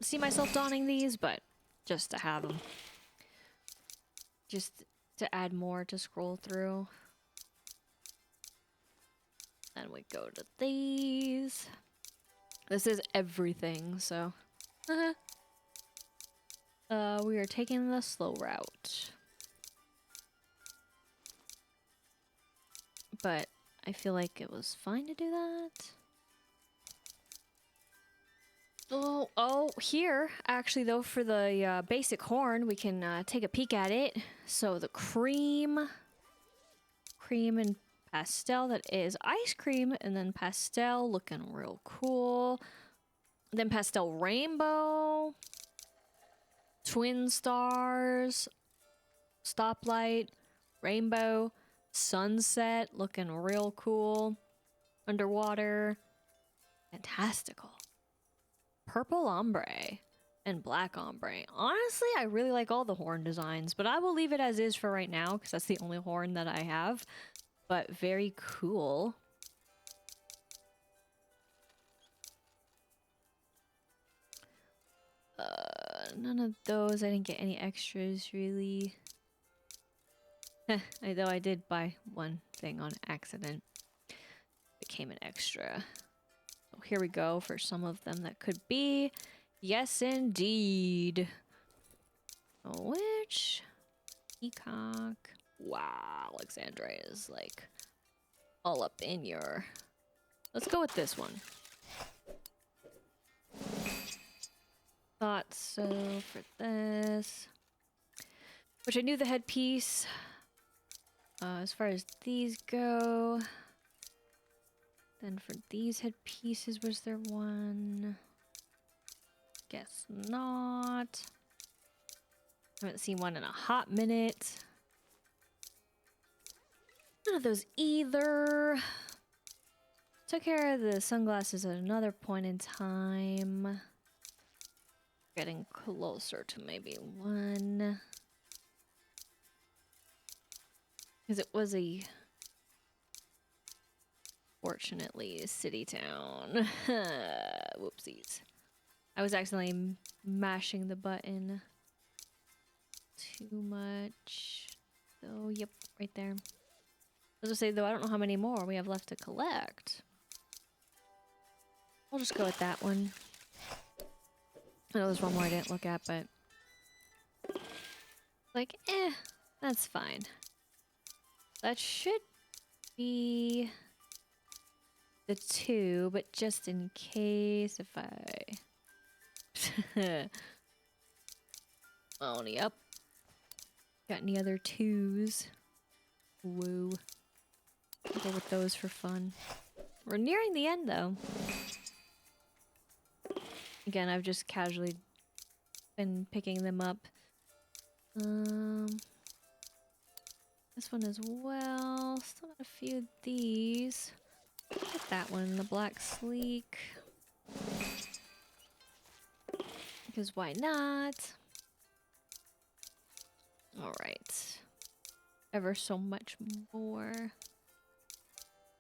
[SPEAKER 2] see myself donning these, but just to have them. Just to add more to scroll through. And we go to these. This is everything, so. We are taking the slow route. But I feel like it was fine to do that. Oh, here, actually though, for the basic horn, we can take a peek at it. So the cream and pastel, that is ice cream, and then pastel looking real cool. Then pastel rainbow, twin stars, stoplight, rainbow, sunset looking real cool, underwater, fantastical, purple ombre, and black ombre. Honestly, I really like all the horn designs, but I will leave it as is for right now because that's the only horn that I have. But very cool. None of those. I didn't get any extras, really. Though I did buy one thing on accident. It became an extra. So here we go for some of them that could be. Yes, indeed. Which? Peacock. Wow, Alexandra is like all up in your... Let's go with this one. Thought so for this. Which I knew the headpiece. As far as these go. Then for these headpieces, was there one? Guess not. Haven't seen one in a hot minute. None of those either. Took care of the sunglasses at another point in time. Getting closer to maybe one. Because it was a, fortunately, city town. Whoopsies. I was accidentally mashing the button too much. So, yep, right there. I was gonna say, though, I don't know how many more we have left to collect. I'll just go with that one. I know there's one more I didn't look at, but like, that's fine. That should be the 2, but just in case if I oh, yep. Got any other 2s? Woo. I'll go with those for fun. We're nearing the end though. Again, I've just casually been picking them up. This one as well. Still got a few of these. Get that one, the black sleek. Because why not? Alright. Ever so much more.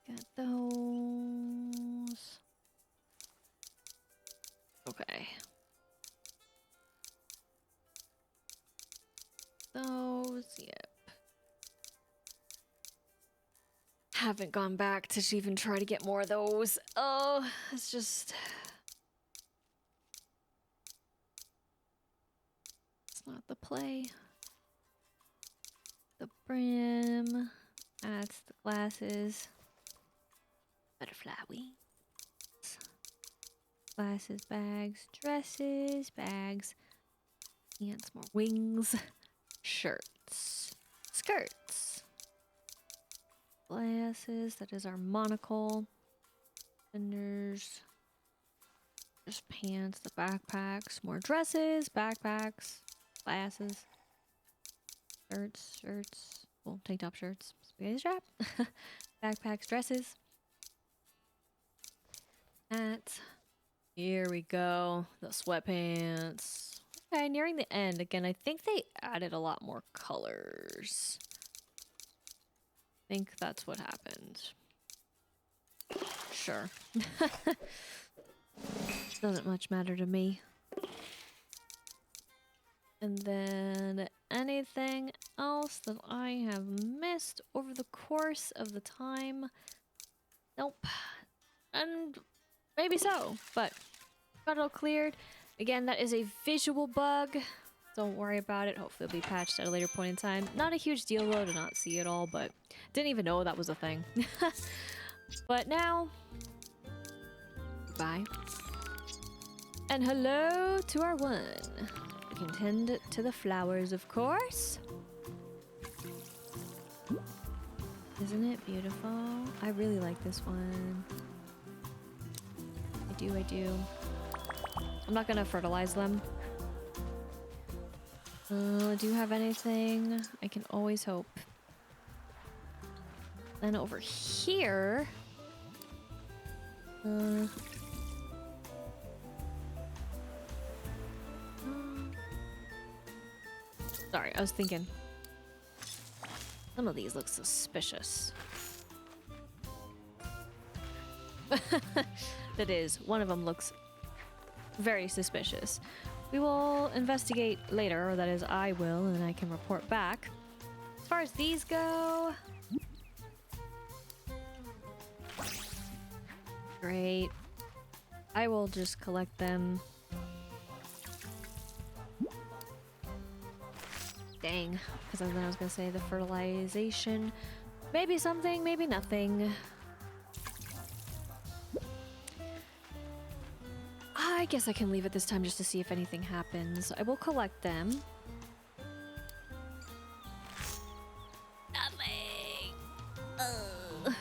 [SPEAKER 2] Got those. Okay. Those, yep. Haven't gone back to even try to get more of those. Oh, it's just... It's not the play. The brim. That's the glasses. Butterfly wings. Glasses, bags, dresses, bags. And some more wings. Shirts. Skirts. Glasses, that is our monocle. Fenders. Just pants, the backpacks. More dresses, backpacks, glasses. Shirts. Well, tank top shirts. Spaghetti strap. Backpacks, dresses. Hats. Here we go. The sweatpants. Okay, nearing the end. Again, I think they added a lot more colors. I think that's what happened. Sure. Doesn't much matter to me. And then anything else that I have missed over the course of the time? Nope. And maybe so, but got it all cleared. Again, that is a visual bug. Don't worry about it. Hopefully it'll be patched at a later point in time. Not a huge deal though to not see it all, but didn't even know that was a thing. But now, bye. And hello to our one. We can tend to the flowers, of course. Isn't it beautiful? I really like this one. I do. I'm not gonna fertilize them. Do you have anything? I can always hope. Then over here... Sorry, I was thinking. Some of these look suspicious. That is, one of them looks very suspicious. We will investigate later, or that is, I will, and I can report back. As far as these go... Great. I will just collect them. Dang, because then I was gonna say the fertilization. Maybe something, maybe nothing. I guess I can leave it this time just to see if anything happens. I will collect them. Nothing! Ugh.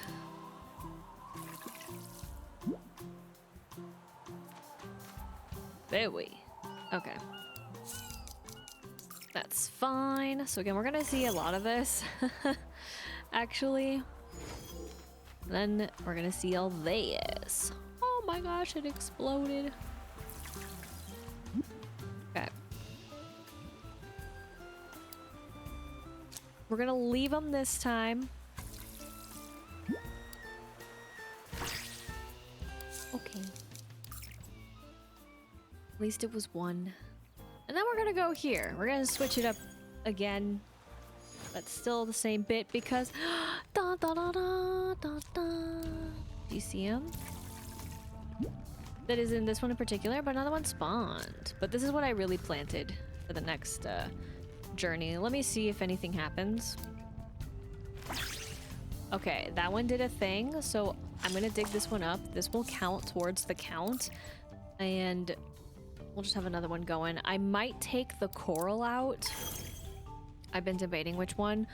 [SPEAKER 2] Very. Okay. That's fine. So again, we're gonna see a lot of this. Actually. Then we're gonna see all this. Oh my gosh, it exploded. Okay. We're gonna leave them this time. Okay. At least it was one. And then we're gonna go here. We're gonna switch it up again. But still the same bit because... da, da, da, da, da, da. Do you see him? that is in this one in particular, but another one spawned. But this is what I really planted for the next journey. Let me see if anything happens. Okay, that one did a thing, so I'm gonna dig this one up. This will count towards the count, and we'll just have another one going. I might take the coral out. I've been debating which one,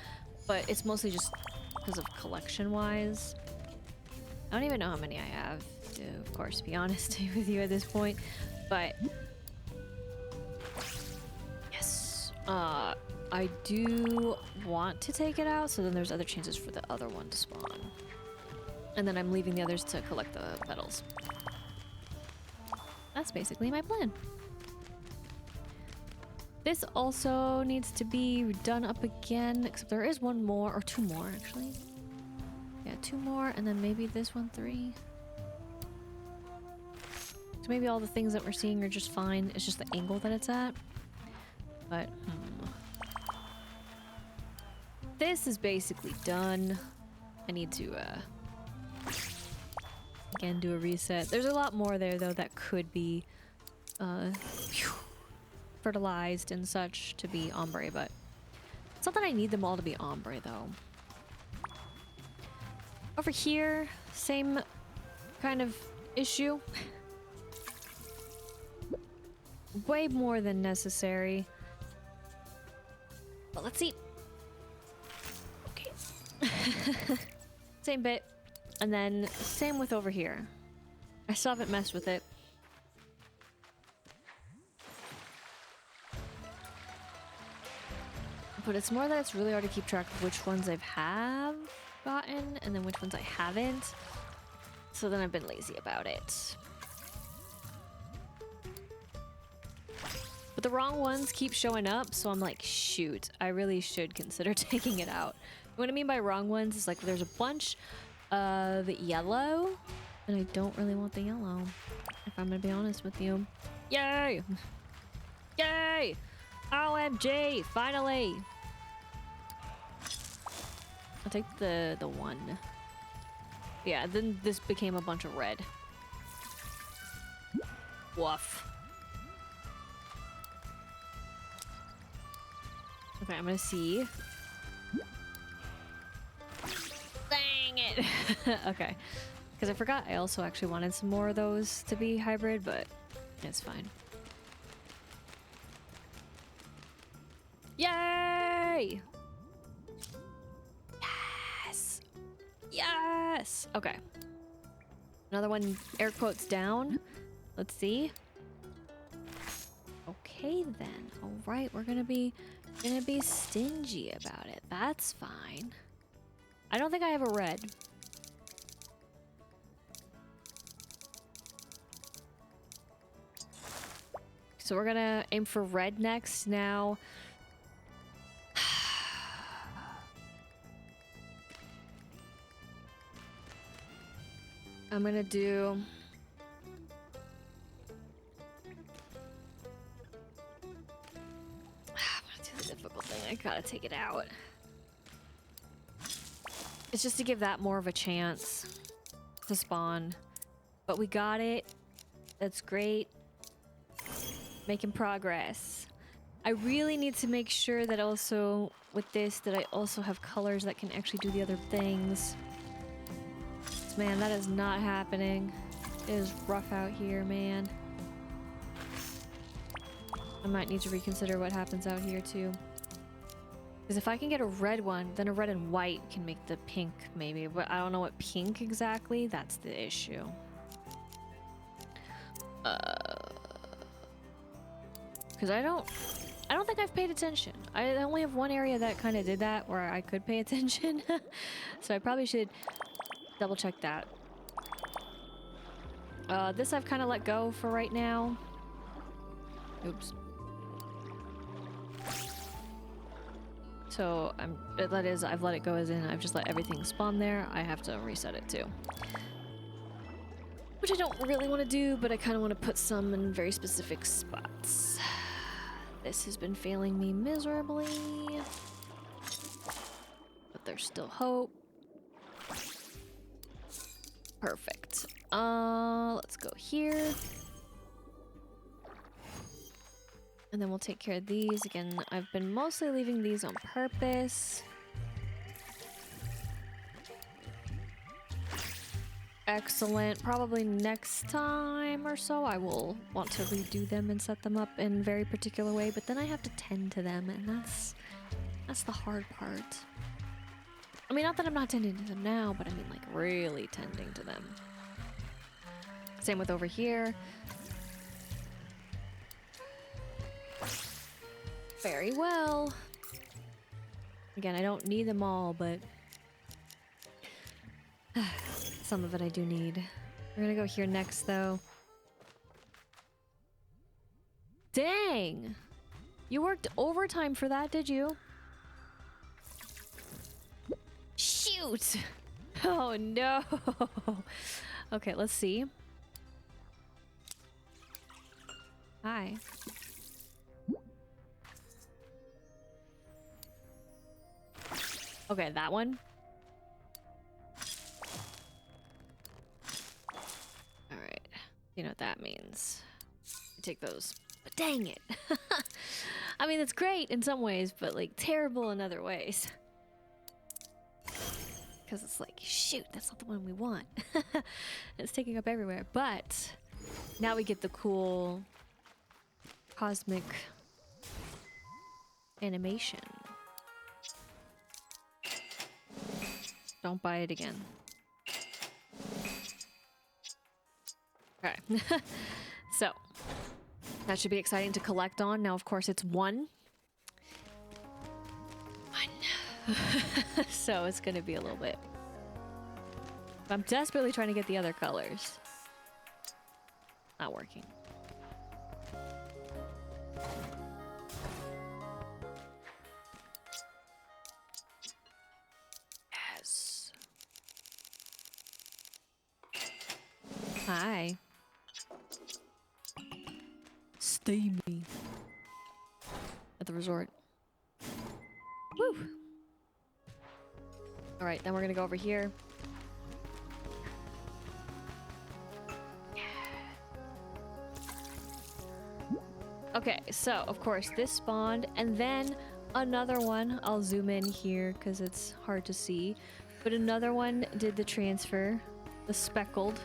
[SPEAKER 2] but it's mostly just because of collection-wise. I don't even know how many I have, to, of course, be honest with you at this point, but yes, I do want to take it out, so then there's other chances for the other one to spawn. And then I'm leaving the others to collect the petals. That's basically my plan. This also needs to be done up again, except there is one more, or two more actually. Yeah, two more, and then maybe this one, 3. So maybe all the things that we're seeing are just fine. It's just the angle that it's at. But, this is basically done. I need to, again, do a reset. There's a lot more there, though, that could be, fertilized and such to be ombre, but it's not that I need them all to be ombre, though. Over here, same kind of issue. Way more than necessary. But let's see. Okay. Same bit. And then same with over here. I still haven't messed with it. But it's more that it's really hard to keep track of which ones have gotten and then which ones I haven't. So then I've been lazy about it. But the wrong ones keep showing up, so I'm like, shoot, I really should consider taking it out. What I mean by wrong ones is like there's a bunch of yellow, and I don't really want the yellow, if I'm gonna be honest with you. Yay! Yay! OMG! Finally! I'll take the one. Yeah, then this became a bunch of red. Woof. Okay, I'm gonna see. Dang it! Okay. Because I forgot I also actually wanted some more of those to be hybrid, but it's fine. Yay! Yes! Yes! Okay. Another one, air quotes down. Let's see. Okay then. Alright, we're gonna be stingy about it. That's fine. I don't think I have a red. So we're gonna aim for red next. Now I'm gonna do the difficult thing. I gotta take it out. It's just to give that more of a chance to spawn. But we got it. That's great. Making progress. I really need to make sure that also with this that I also have colors that can actually do the other things. Man, that is not happening. It is rough out here, man. I might need to reconsider what happens out here too. Because if I can get a red one, then a red and white can make the pink maybe, but I don't know what pink exactly. That's the issue. Because I don't think I've paid attention. I only have one area that kind of did that where I could pay attention. So I probably should double check that. This I've kind of let go for right now. Oops. So that is, I've let it go as in I've just let everything spawn there. I have to reset it too. Which I don't really want to do, but I kind of want to put some in very specific spots. This has been failing me miserably. But there's still hope. Perfect. Let's go here. And then we'll take care of these. Again, I've been mostly leaving these on purpose. Excellent. Probably next time or so I will want to redo them and set them up in a very particular way, but then I have to tend to them, and that's the hard part. I mean, not that I'm not tending to them now, but I mean like really tending to them. Same with over here. Very well. Again, I don't need them all, but some of it I do need. We're gonna go here next, though. Dang! You worked overtime for that, did you? Shoot! Oh no! Okay, let's see. Hi. Okay, that one. Alright. You know what that means. Take those. But dang it! I mean, it's great in some ways, but like terrible in other ways. Because it's like, shoot, that's not the one we want. It's taking up everywhere. But now we get the cool cosmic animation. Don't buy it again. Okay. So, that should be exciting to collect on. Now, of course, it's one. So, it's going to be a little bit. I'm desperately trying to get the other colors. Not working. Hi. Stay me. At the resort. Woo! Alright, then we're gonna go over here. Okay, so, of course, this spawned, and then another one. I'll zoom in here, because it's hard to see. But another one did the transfer. The speckled.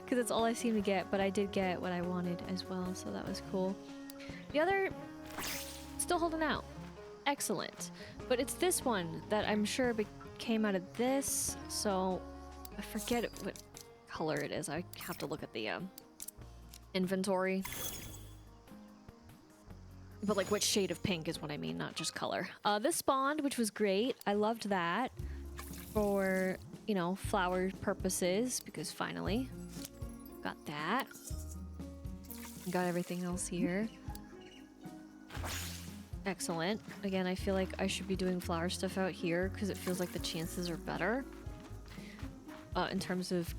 [SPEAKER 2] Because it's all I seem to get, but I did get what I wanted as well, so that was cool. The other, still holding out. Excellent. But it's this one that I'm sure came out of this, so I forget what color it is. I have to look at the inventory. But like which shade of pink is what I mean, not just color. This spawned, which was great. I loved that for, you know, flower purposes, because finally got that. Got everything else here. Excellent. Again, I feel like I should be doing flower stuff out here because it feels like the chances are better. In terms of...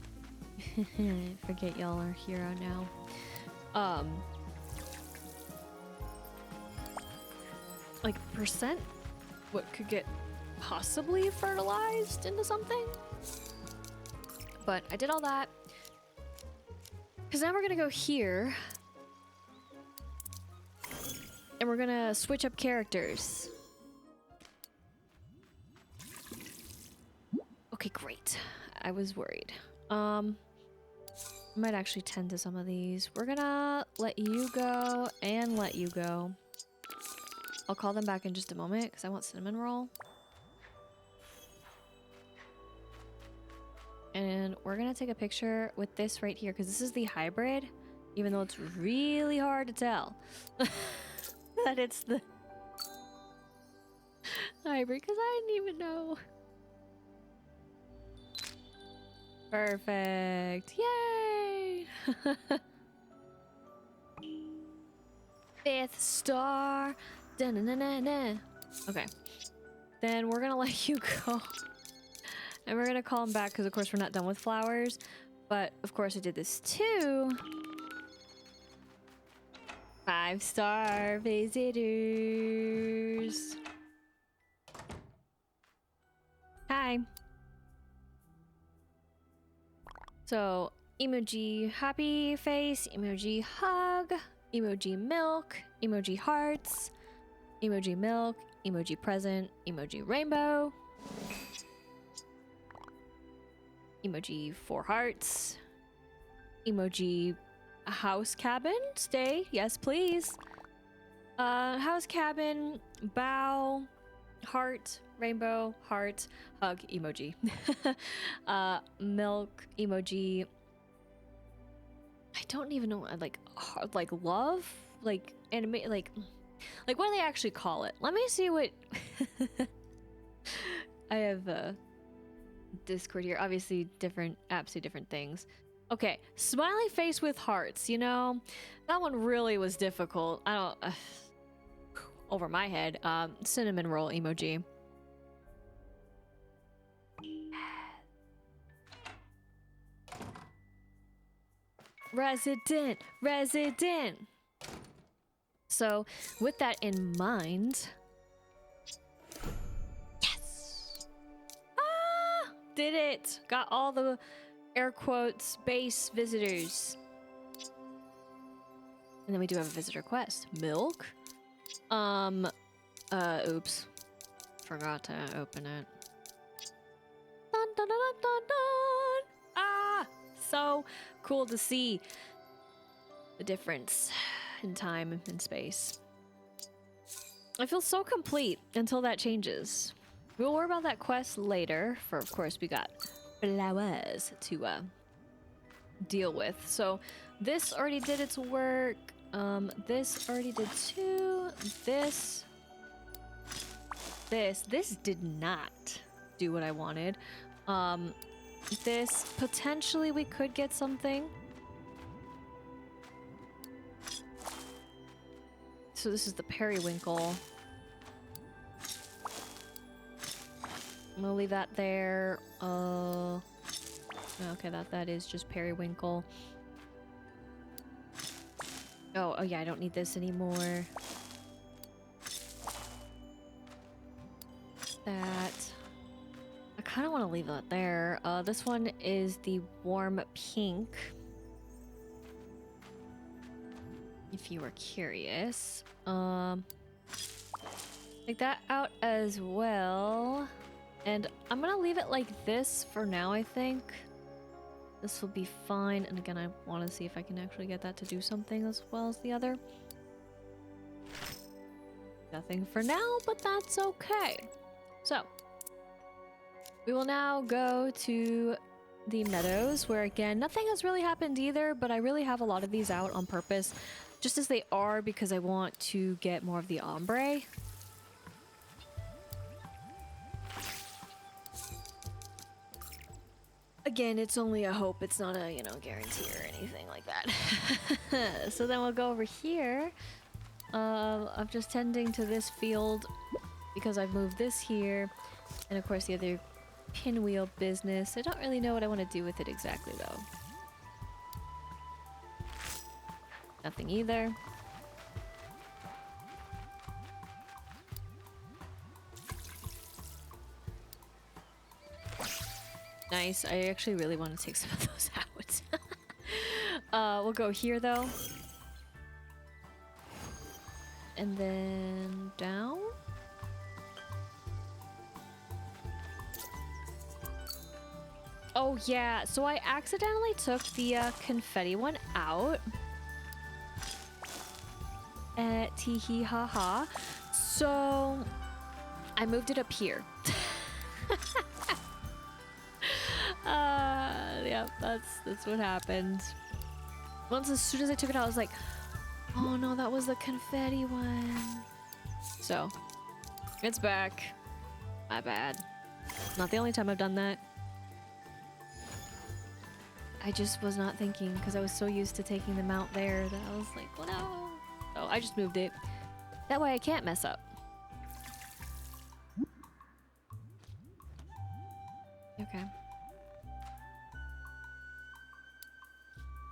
[SPEAKER 2] Forget y'all are here now. Like percent what could get possibly fertilized into something. But I did all that. Because now we're gonna go here. And we're gonna switch up characters. Okay, great. I was worried. I might actually tend to some of these. We're gonna let you go and let you go. I'll call them back in just a moment because I want cinnamon roll. And we're gonna take a picture with this right here because this is the hybrid, even though it's really hard to tell that it's the hybrid because I didn't even know. Perfect. Yay! 5th star. Da-na-na-na-na. Okay. Then we're gonna let you go. And we're gonna call him back because of course we're not done with flowers. But of course I did this too. 5-star visitors. Hi. So, emoji happy face, emoji hug, emoji milk, emoji hearts, emoji milk, emoji present, emoji rainbow, emoji 4 hearts, emoji house cabin, stay, yes please. House cabin, bow, heart, rainbow, heart, hug, emoji. Milk, emoji. I don't even know, like love, like anime, like what do they actually call it? Let me see what. I have Discord here. Obviously, different apps do different things. Okay, smiley face with hearts. You know, that one really was difficult. I don't. Over my head. Cinnamon roll emoji. Resident. So, with that in mind, yes! Ah! Did it! Got all the air quotes base visitors. And then we do have a visitor quest. Milk? Oops. Forgot to open it. Dun, dun, dun, dun, dun, dun. Ah! So cool to see the difference in time and space. I feel so complete until that changes. We'll worry about that quest later, for of course we got flowers to deal with. So this already did its work. This already did too. This did not do what I wanted. This, potentially we could get something. So this is the periwinkle. I'm gonna leave that there. Okay, that is just periwinkle. Oh yeah, I don't need this anymore. That. I kind of want to leave that there. This one is the warm pink. If you were curious. Take that out as well. And I'm gonna leave it like this for now, I think. This will be fine. And again, I want to see if I can actually get that to do something as well as the other. Nothing for now, but that's okay. So, we will now go to the meadows, where again, nothing has really happened either, but I really have a lot of these out on purpose, just as they are, because I want to get more of the ombre. Again, it's only a hope, it's not a, guarantee or anything like that. So then we'll go over here. I'm just tending to this field because I've moved this here. And of course the other pinwheel business. I don't really know what I want to do with it exactly though. Nothing either. Nice. I actually really want to take some of those out. We'll go here though. And then down. Oh yeah, so I accidentally took the confetti one out. Tee hee ha ha. So I moved it up here. Yeah, that's what happened. As soon as I took it out, I was like, oh no, that was the confetti one. So, it's back. My bad. Not the only time I've done that. I just was not thinking, because I was so used to taking them out there that I was like, well, no. So I just moved it. That way I can't mess up. Okay.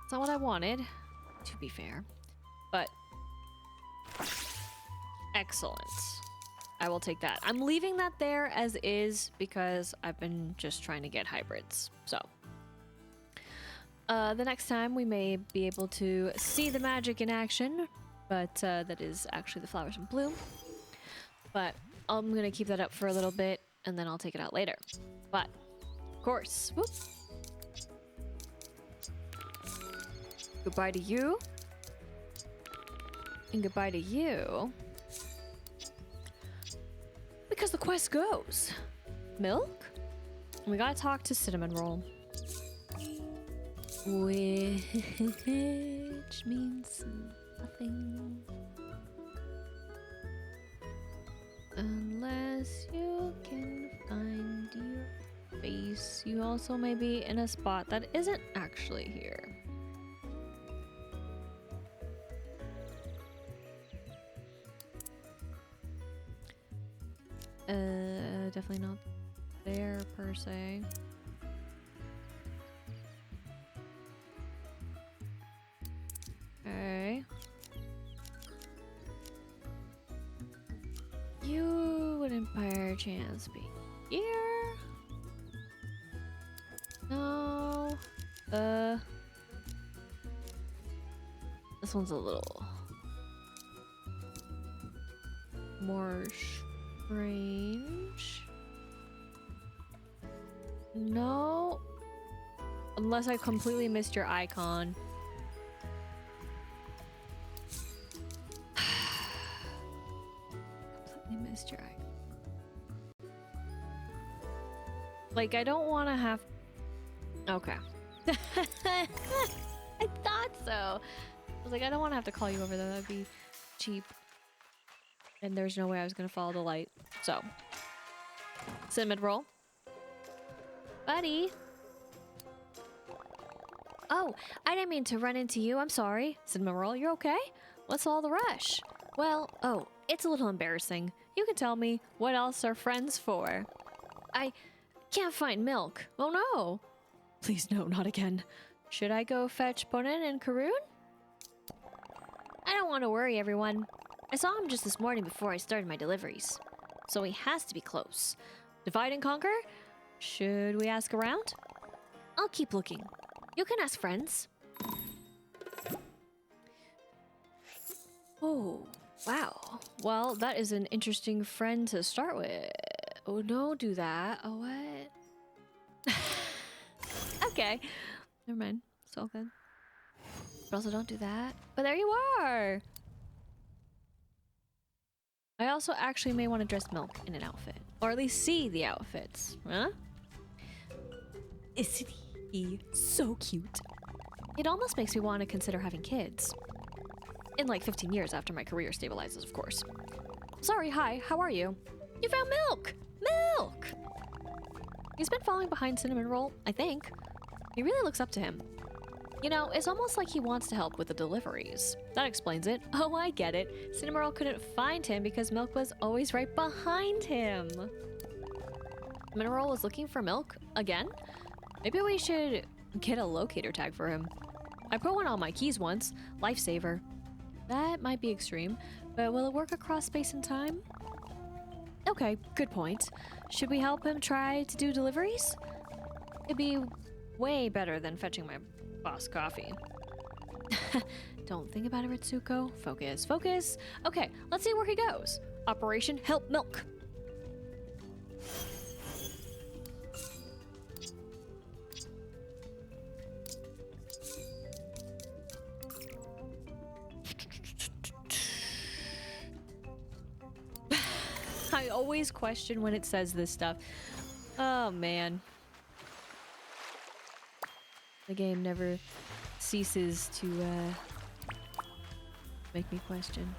[SPEAKER 2] It's not what I wanted, to be fair, but excellent. I will take that. I'm leaving that there as is because I've been just trying to get hybrids. So The next time we may be able to see the magic in action, but that is actually the flowers in bloom. But I'm gonna keep that up for a little bit and then I'll take it out later. But, of course, whoop. Goodbye to you. And goodbye to you. Because the quest goes. Milk? We gotta talk to Cinnamon Roll. Which means nothing. Unless you can find your face. You also may be in a spot that isn't actually here. Definitely not there per se. Okay. You wouldn't by our chance be here? No. This one's a little more strange. No. Unless I completely missed your icon. Completely missed your icon. Like, I don't want to have... Okay. I thought so. I was like, I don't want to have to call you over there. That'd be cheap. And there's no way I was going to follow the light. So. Cinnamon Roll. Buddy. Oh, I didn't mean to run into you. I'm sorry. Cinnamon Roll, you're okay? What's all the rush? Well, oh, it's a little embarrassing. You can tell me what else are friends for. I can't find milk. Oh no. Please no, not again. Should I go fetch Bonin and Karoon? I don't want to worry everyone. I saw him just this morning before I started my deliveries. So he has to be close. Divide and conquer? Should we ask around? I'll keep looking. You can ask friends. Oh, wow. Well, that is an interesting friend to start with. Oh, don't do that. Oh, what? Okay. Never mind. It's all good. But also don't do that. But there you are. I also actually may want to dress Milk in an outfit. Or at least see the outfits. Huh? Isn't he so cute? It almost makes me want to consider having kids. In like 15 years after my career stabilizes, of course. Sorry, hi, how are you? You found Milk! Milk! He's been following behind Cinnamon Roll, I think. He really looks up to him. You know, it's almost like he wants to help with the deliveries. That explains it. Oh, I get it. Cinnamon Roll couldn't find him because Milk was always right behind him. Cinnamon Roll was looking for Milk again? Maybe we should get a locator tag for him. I put one on my keys once. Lifesaver. That might be extreme, but will it work across space and time? Okay, good point. Should we help him try to do deliveries? It'd be way better than fetching my boss coffee. Don't think about it, Ritsuko. Focus, focus. Okay, let's see where he goes. Operation Help Milk. I always question when it says this stuff. Oh, man. The game never ceases to make me question.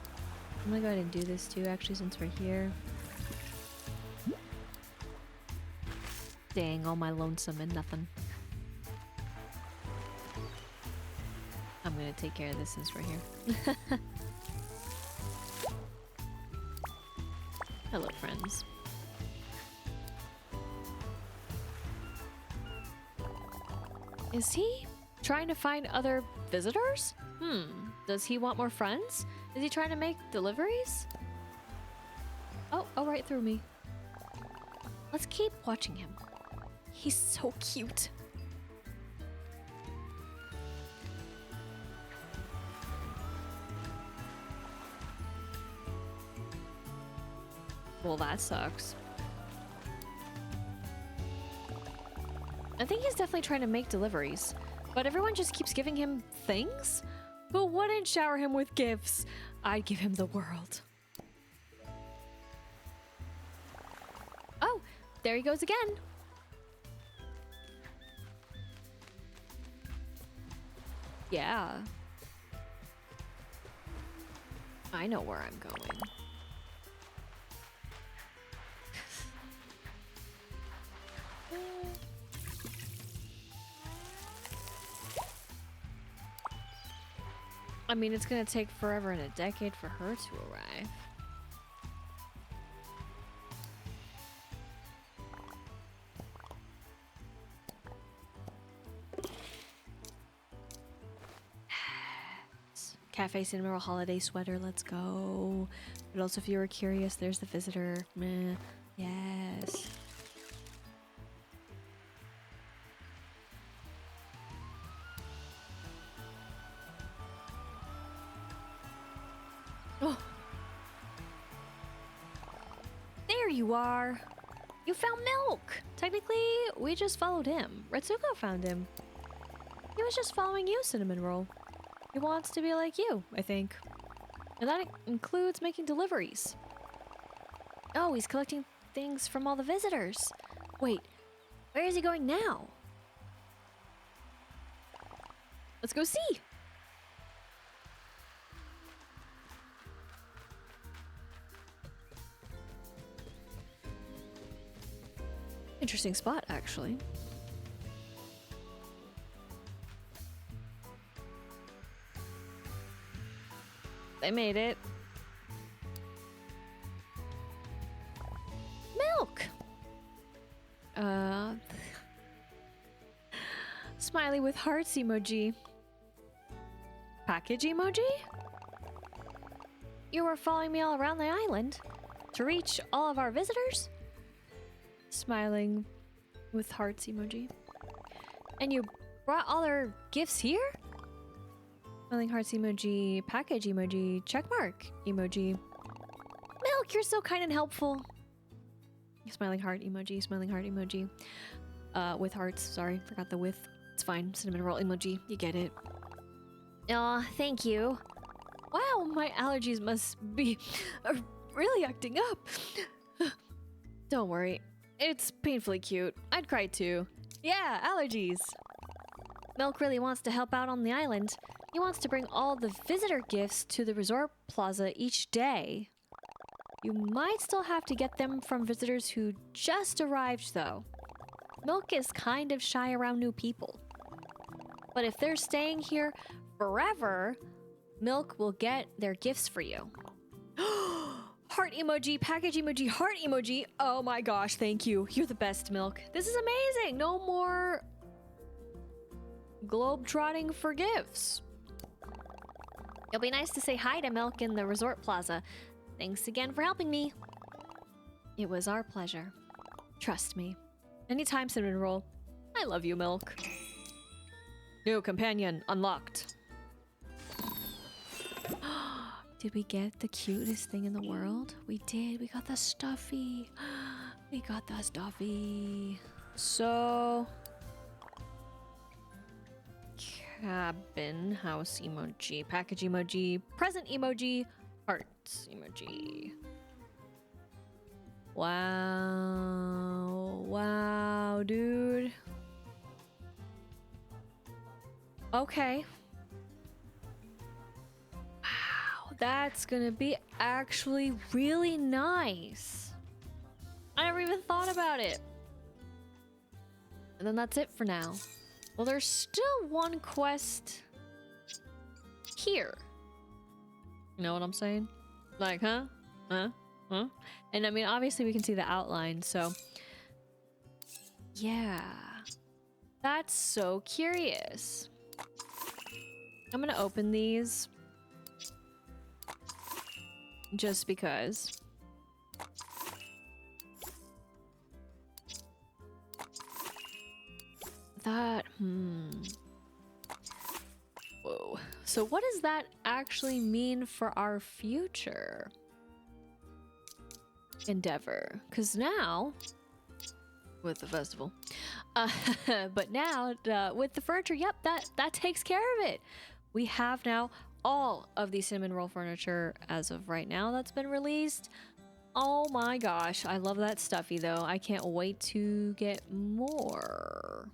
[SPEAKER 2] I'm gonna go ahead and do this too, actually, since we're here. Dang, all my lonesome and nothing. I'm gonna take care of this since we're here. Hello, friends. Is he trying to find other visitors? Does he want more friends? Is he trying to make deliveries? Oh, right through me. Let's keep watching him. He's so cute. Well, that sucks. I think he's definitely trying to make deliveries, but everyone just keeps giving him things? Who wouldn't shower him with gifts? I'd give him the world. Oh, there he goes again. Yeah. I know where I'm going. I mean, it's gonna take forever and a decade for her to arrive. Cafe Cinnamon Roll holiday sweater, let's go. But also, if you were curious, there's the visitor. Meh. Yes. Oh. There you are. You found milk. Technically, we just followed him. Retsuko found him. He was just following you, Cinnamon Roll. He wants to be like you, I think. And that includes making deliveries. Oh, he's collecting things from all the visitors. Wait, where is he going now? Let's go see. Interesting spot, actually. They made it. Milk! Smiley with hearts emoji. Package emoji? You were following me all around the island to reach all of our visitors? Smiling with hearts emoji. And you brought all their gifts here? Smiling hearts emoji, package emoji, checkmark emoji. Milk, you're so kind and helpful. Smiling heart emoji. With hearts, sorry, forgot the with. It's fine, cinnamon roll emoji, you get it. Aw, thank you. Wow, my allergies must be really acting up. Don't worry, it's painfully cute. I'd cry too. Yeah, allergies. Milk really wants to help out on the island. He wants to bring all the visitor gifts to the resort plaza each day. You might still have to get them from visitors who just arrived, though. Milk is kind of shy around new people. But if they're staying here forever, Milk will get their gifts for you. Heart emoji, package emoji, heart emoji. Oh my gosh, thank you. You're the best, Milk. This is amazing. No more globe-trotting for gifts. It'll be nice to say hi to Milk in the resort plaza. Thanks again for helping me. It was our pleasure. Trust me. Anytime, Cinnamon Roll. I love you, Milk. New companion unlocked. Did we get the cutest thing in the world? We did. We got the stuffy. We got the stuffy. So... cabin, house emoji, package emoji, present emoji, hearts emoji. Wow. Wow, dude. Okay. Wow, that's gonna be actually really nice. I never even thought about it. And then that's it for now. Well, there's still one quest here. You know what I'm saying? Like, huh? Huh? Huh? And I mean, obviously we can see the outline, so... yeah. That's so curious. I'm gonna open these. Just because. That, Whoa. So what does that actually mean for our future? endeavor. Because now, with the festival, but now with the furniture, yep, that takes care of it. We have now all of the cinnamon roll furniture as of right now that's been released. Oh my gosh, I love that stuffy though. I can't wait to get more.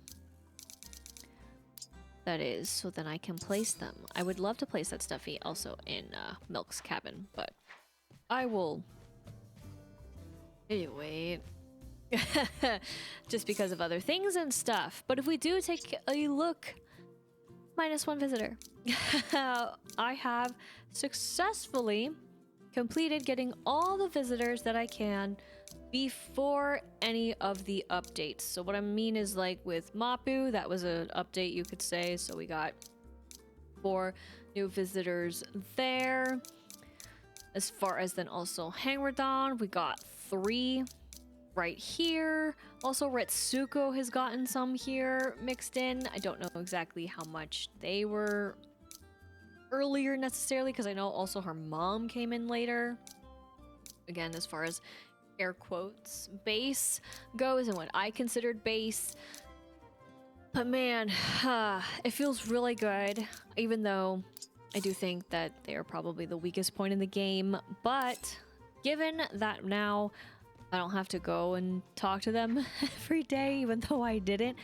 [SPEAKER 2] That is, so then I can place them. I would love to place that stuffy also in Milk's cabin, but I will... Hey, wait. Just because of other things and stuff. But if we do take a look... -1 visitor. I have successfully completed getting all the visitors that I can before any of the updates. So what I mean is, like with Mapu, that was an update, you could say. So we got 4 new visitors there. As far as then also Hangradon, we got 3 right here. Also Retsuko has gotten some here mixed in. I don't know exactly how much they were earlier necessarily, because I know also her mom came in later. Again, as far as air quotes base goes and what I considered base. But man, it feels really good, even though I do think that they are probably the weakest point in the game. But given that now I don't have to go and talk to them every day, even though I didn't,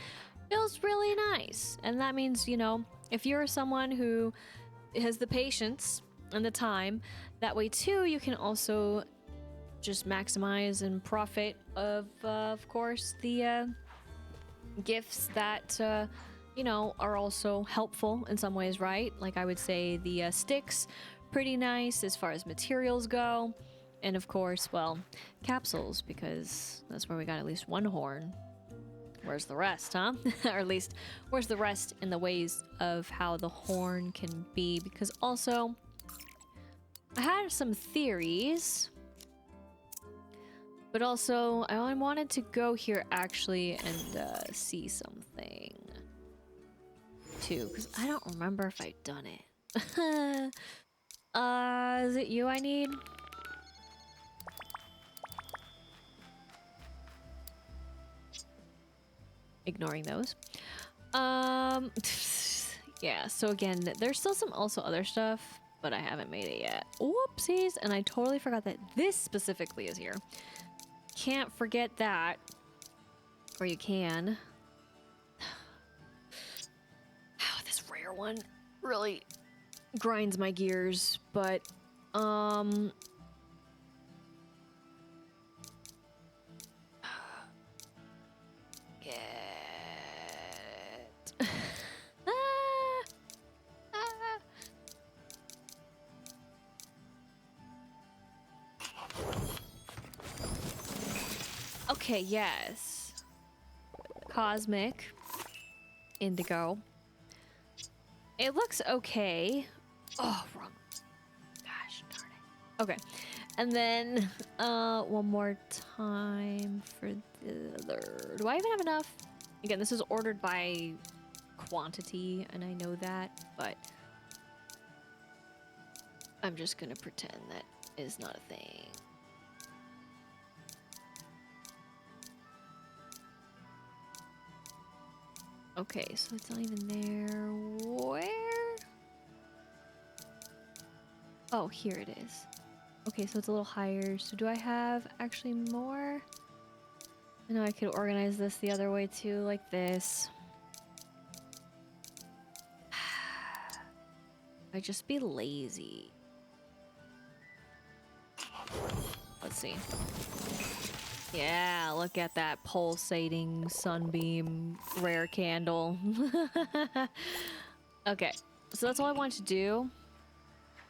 [SPEAKER 2] feels really nice. And that means, you know, if you're someone who has the patience and the time, that way too you can also just maximize and profit of course, the gifts that you know, are also helpful in some ways, right? Like I would say the sticks, pretty nice as far as materials go, and of course, well, capsules, because that's where we got at least 1 horn. Where's the rest, huh? Or at least, where's the rest in the ways of how the horn can be? Because also, I had some theories, but also I wanted to go here actually and see something too, because I don't remember if I'd done it. Is it you I need? Ignoring those. Yeah, so again, there's still some also other stuff, but I haven't made it yet. Whoopsies, and I totally forgot that this specifically is here. Can't forget that. Or you can. Oh, this rare one really grinds my gears, but okay, yes. Cosmic. Indigo. It looks okay. Oh, wrong. Gosh, darn it. Okay. And then, one more time for the other. Do I even have enough? Again, this is ordered by quantity, and I know that, but I'm just gonna pretend that is not a thing. Okay, so it's not even there. Where? Oh, here it is. Okay, so it's a little higher. So do I have actually more? I know I could organize this the other way too, like this. I'd just be lazy. Let's see. Yeah, look at that pulsating sunbeam rare candle. Okay, so that's all I want to do.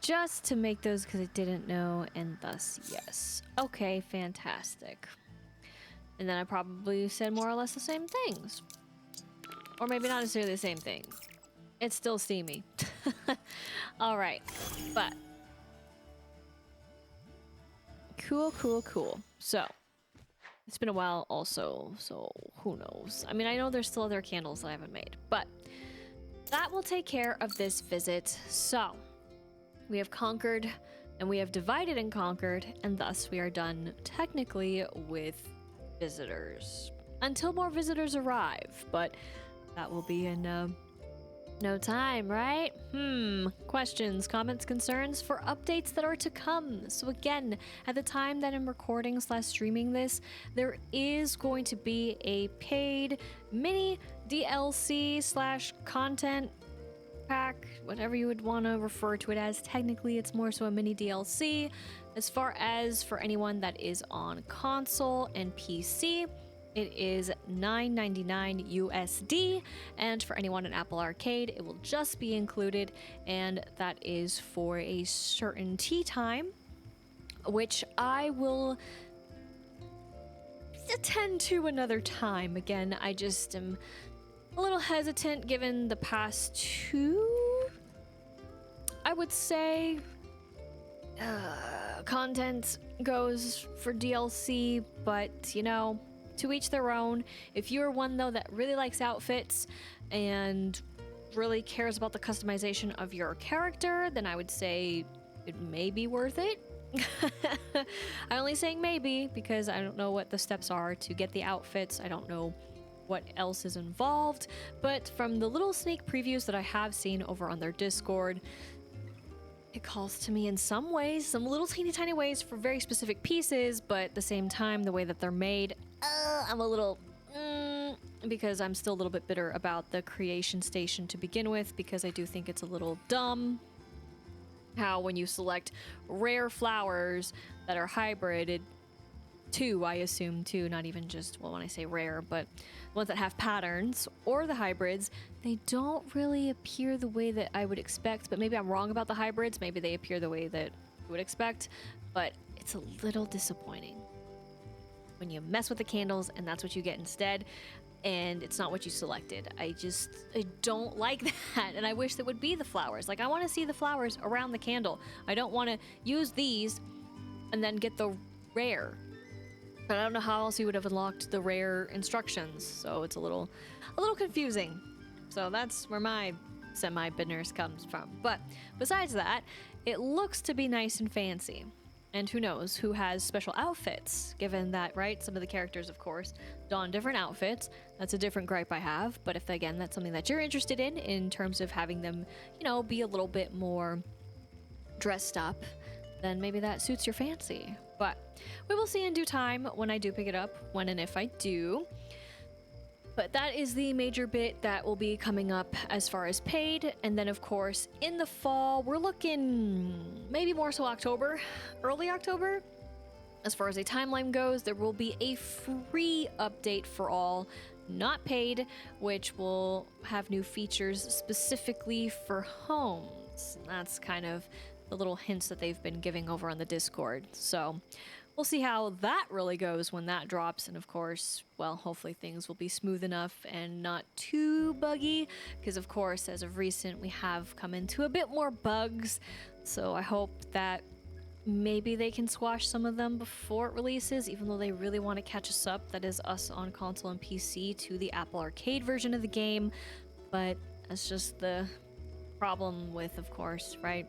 [SPEAKER 2] Just to make those because I didn't know, and thus, yes. Okay, fantastic. And then I probably said more or less the same things. Or maybe not necessarily the same thing. It's still steamy. Alright, but... Cool, cool, cool. So... It's been a while also, so who knows? I mean, I know there's still other candles that I haven't made, but that will take care of this visit. So, we have conquered and we have divided and conquered, and thus we are done technically with visitors. Until more visitors arrive, but that will be in no time, right? Questions, comments, concerns for updates that are to come. So again, at the time that I'm recording / streaming this, there is going to be a paid mini DLC / content pack, whatever you would want to refer to it as. Technically, it's more so a mini DLC. As far as for anyone that is on console and PC, it is $9.99 USD, and for anyone in Apple Arcade, it will just be included, and that is for a certain tea time, which I will attend to another time. Again, I just am a little hesitant given the past two, I would say, content goes for DLC, but you know, to each their own. If you're one though that really likes outfits and really cares about the customization of your character, then I would say it may be worth it. I'm only saying maybe because I don't know what the steps are to get the outfits. I don't know what else is involved, but from the little sneak previews that I have seen over on their Discord, it calls to me in some ways, some little teeny tiny ways for very specific pieces, but at the same time, the way that they're made, I'm a little, because I'm still a little bit bitter about the creation station to begin with, because I do think it's a little dumb how when you select rare flowers that are hybrided, I assume two, not even just, well, when I say rare, but ones that have patterns or the hybrids, they don't really appear the way that I would expect, but maybe I'm wrong about the hybrids. Maybe they appear the way that you would expect, but it's a little disappointing when you mess with the candles and that's what you get instead, and it's not what you selected. I don't like that, and I wish that would be the flowers. Like, I want to see the flowers around the candle. I don't want to use these and then get the rare. But I don't know how else you would have unlocked the rare instructions, so it's a little confusing. So that's where my semi-bitterness comes from. But besides that, it looks to be nice and fancy. And who knows who has special outfits, given that, right, some of the characters, of course, don different outfits. That's a different gripe I have. But if, again, that's something that you're interested in terms of having them, you know, be a little bit more dressed up, then maybe that suits your fancy. But we will see in due time when I do pick it up, when and if I do. But that is the major bit that will be coming up as far as paid. And then, of course, in the fall, we're looking maybe more so October, early October. As far as a timeline goes, there will be a free update for all, not paid, which will have new features specifically for homes. That's kind of the little hints that they've been giving over on the Discord. So we'll see how that really goes when that drops. And of course, well, hopefully things will be smooth enough and not too buggy, because of course, as of recent, we have come into a bit more bugs. So I hope that maybe they can squash some of them before it releases, even though they really want to catch us up, that is us on console and PC, to the Apple Arcade version of the game. But that's just the problem with, of course, right?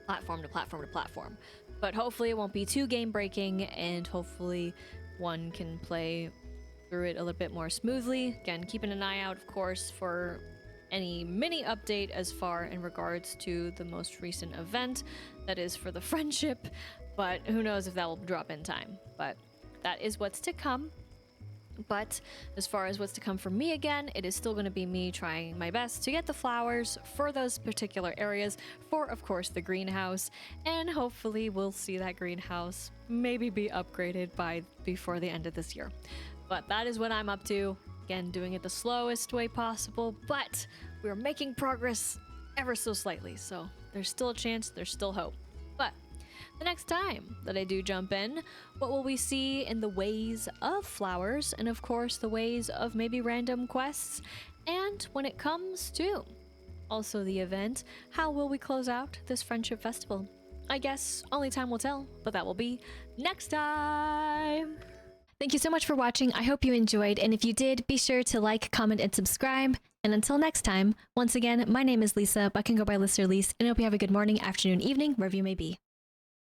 [SPEAKER 2] Platform to platform to platform. But hopefully it won't be too game breaking, and hopefully one can play through it a little bit more smoothly. Again, keeping an eye out, of course, for any mini update as far in regards to the most recent event that is for the friendship, but who knows if that will drop in time. But that is what's to come. But as far as what's to come for me, again, it is still going to be me trying my best to get the flowers for those particular areas for, of course, the greenhouse. And hopefully we'll see that greenhouse maybe be upgraded before the end of this year. But that is what I'm up to. Again, doing it the slowest way possible, but we're making progress ever so slightly. So there's still a chance, there's still hope. But the next time that I do jump in, what will we see in the ways of flowers, and of course the ways of maybe random quests, and when it comes to also the event, how will we close out this friendship festival? I guess only time will tell, but that will be next time.
[SPEAKER 1] Thank you so much for watching. I hope you enjoyed, and if you did, be sure to like, comment, and subscribe. And until next time, once again, my name is Lisa, but I can go by Lister Lise, and I hope you have a good morning, afternoon, evening, wherever you may be.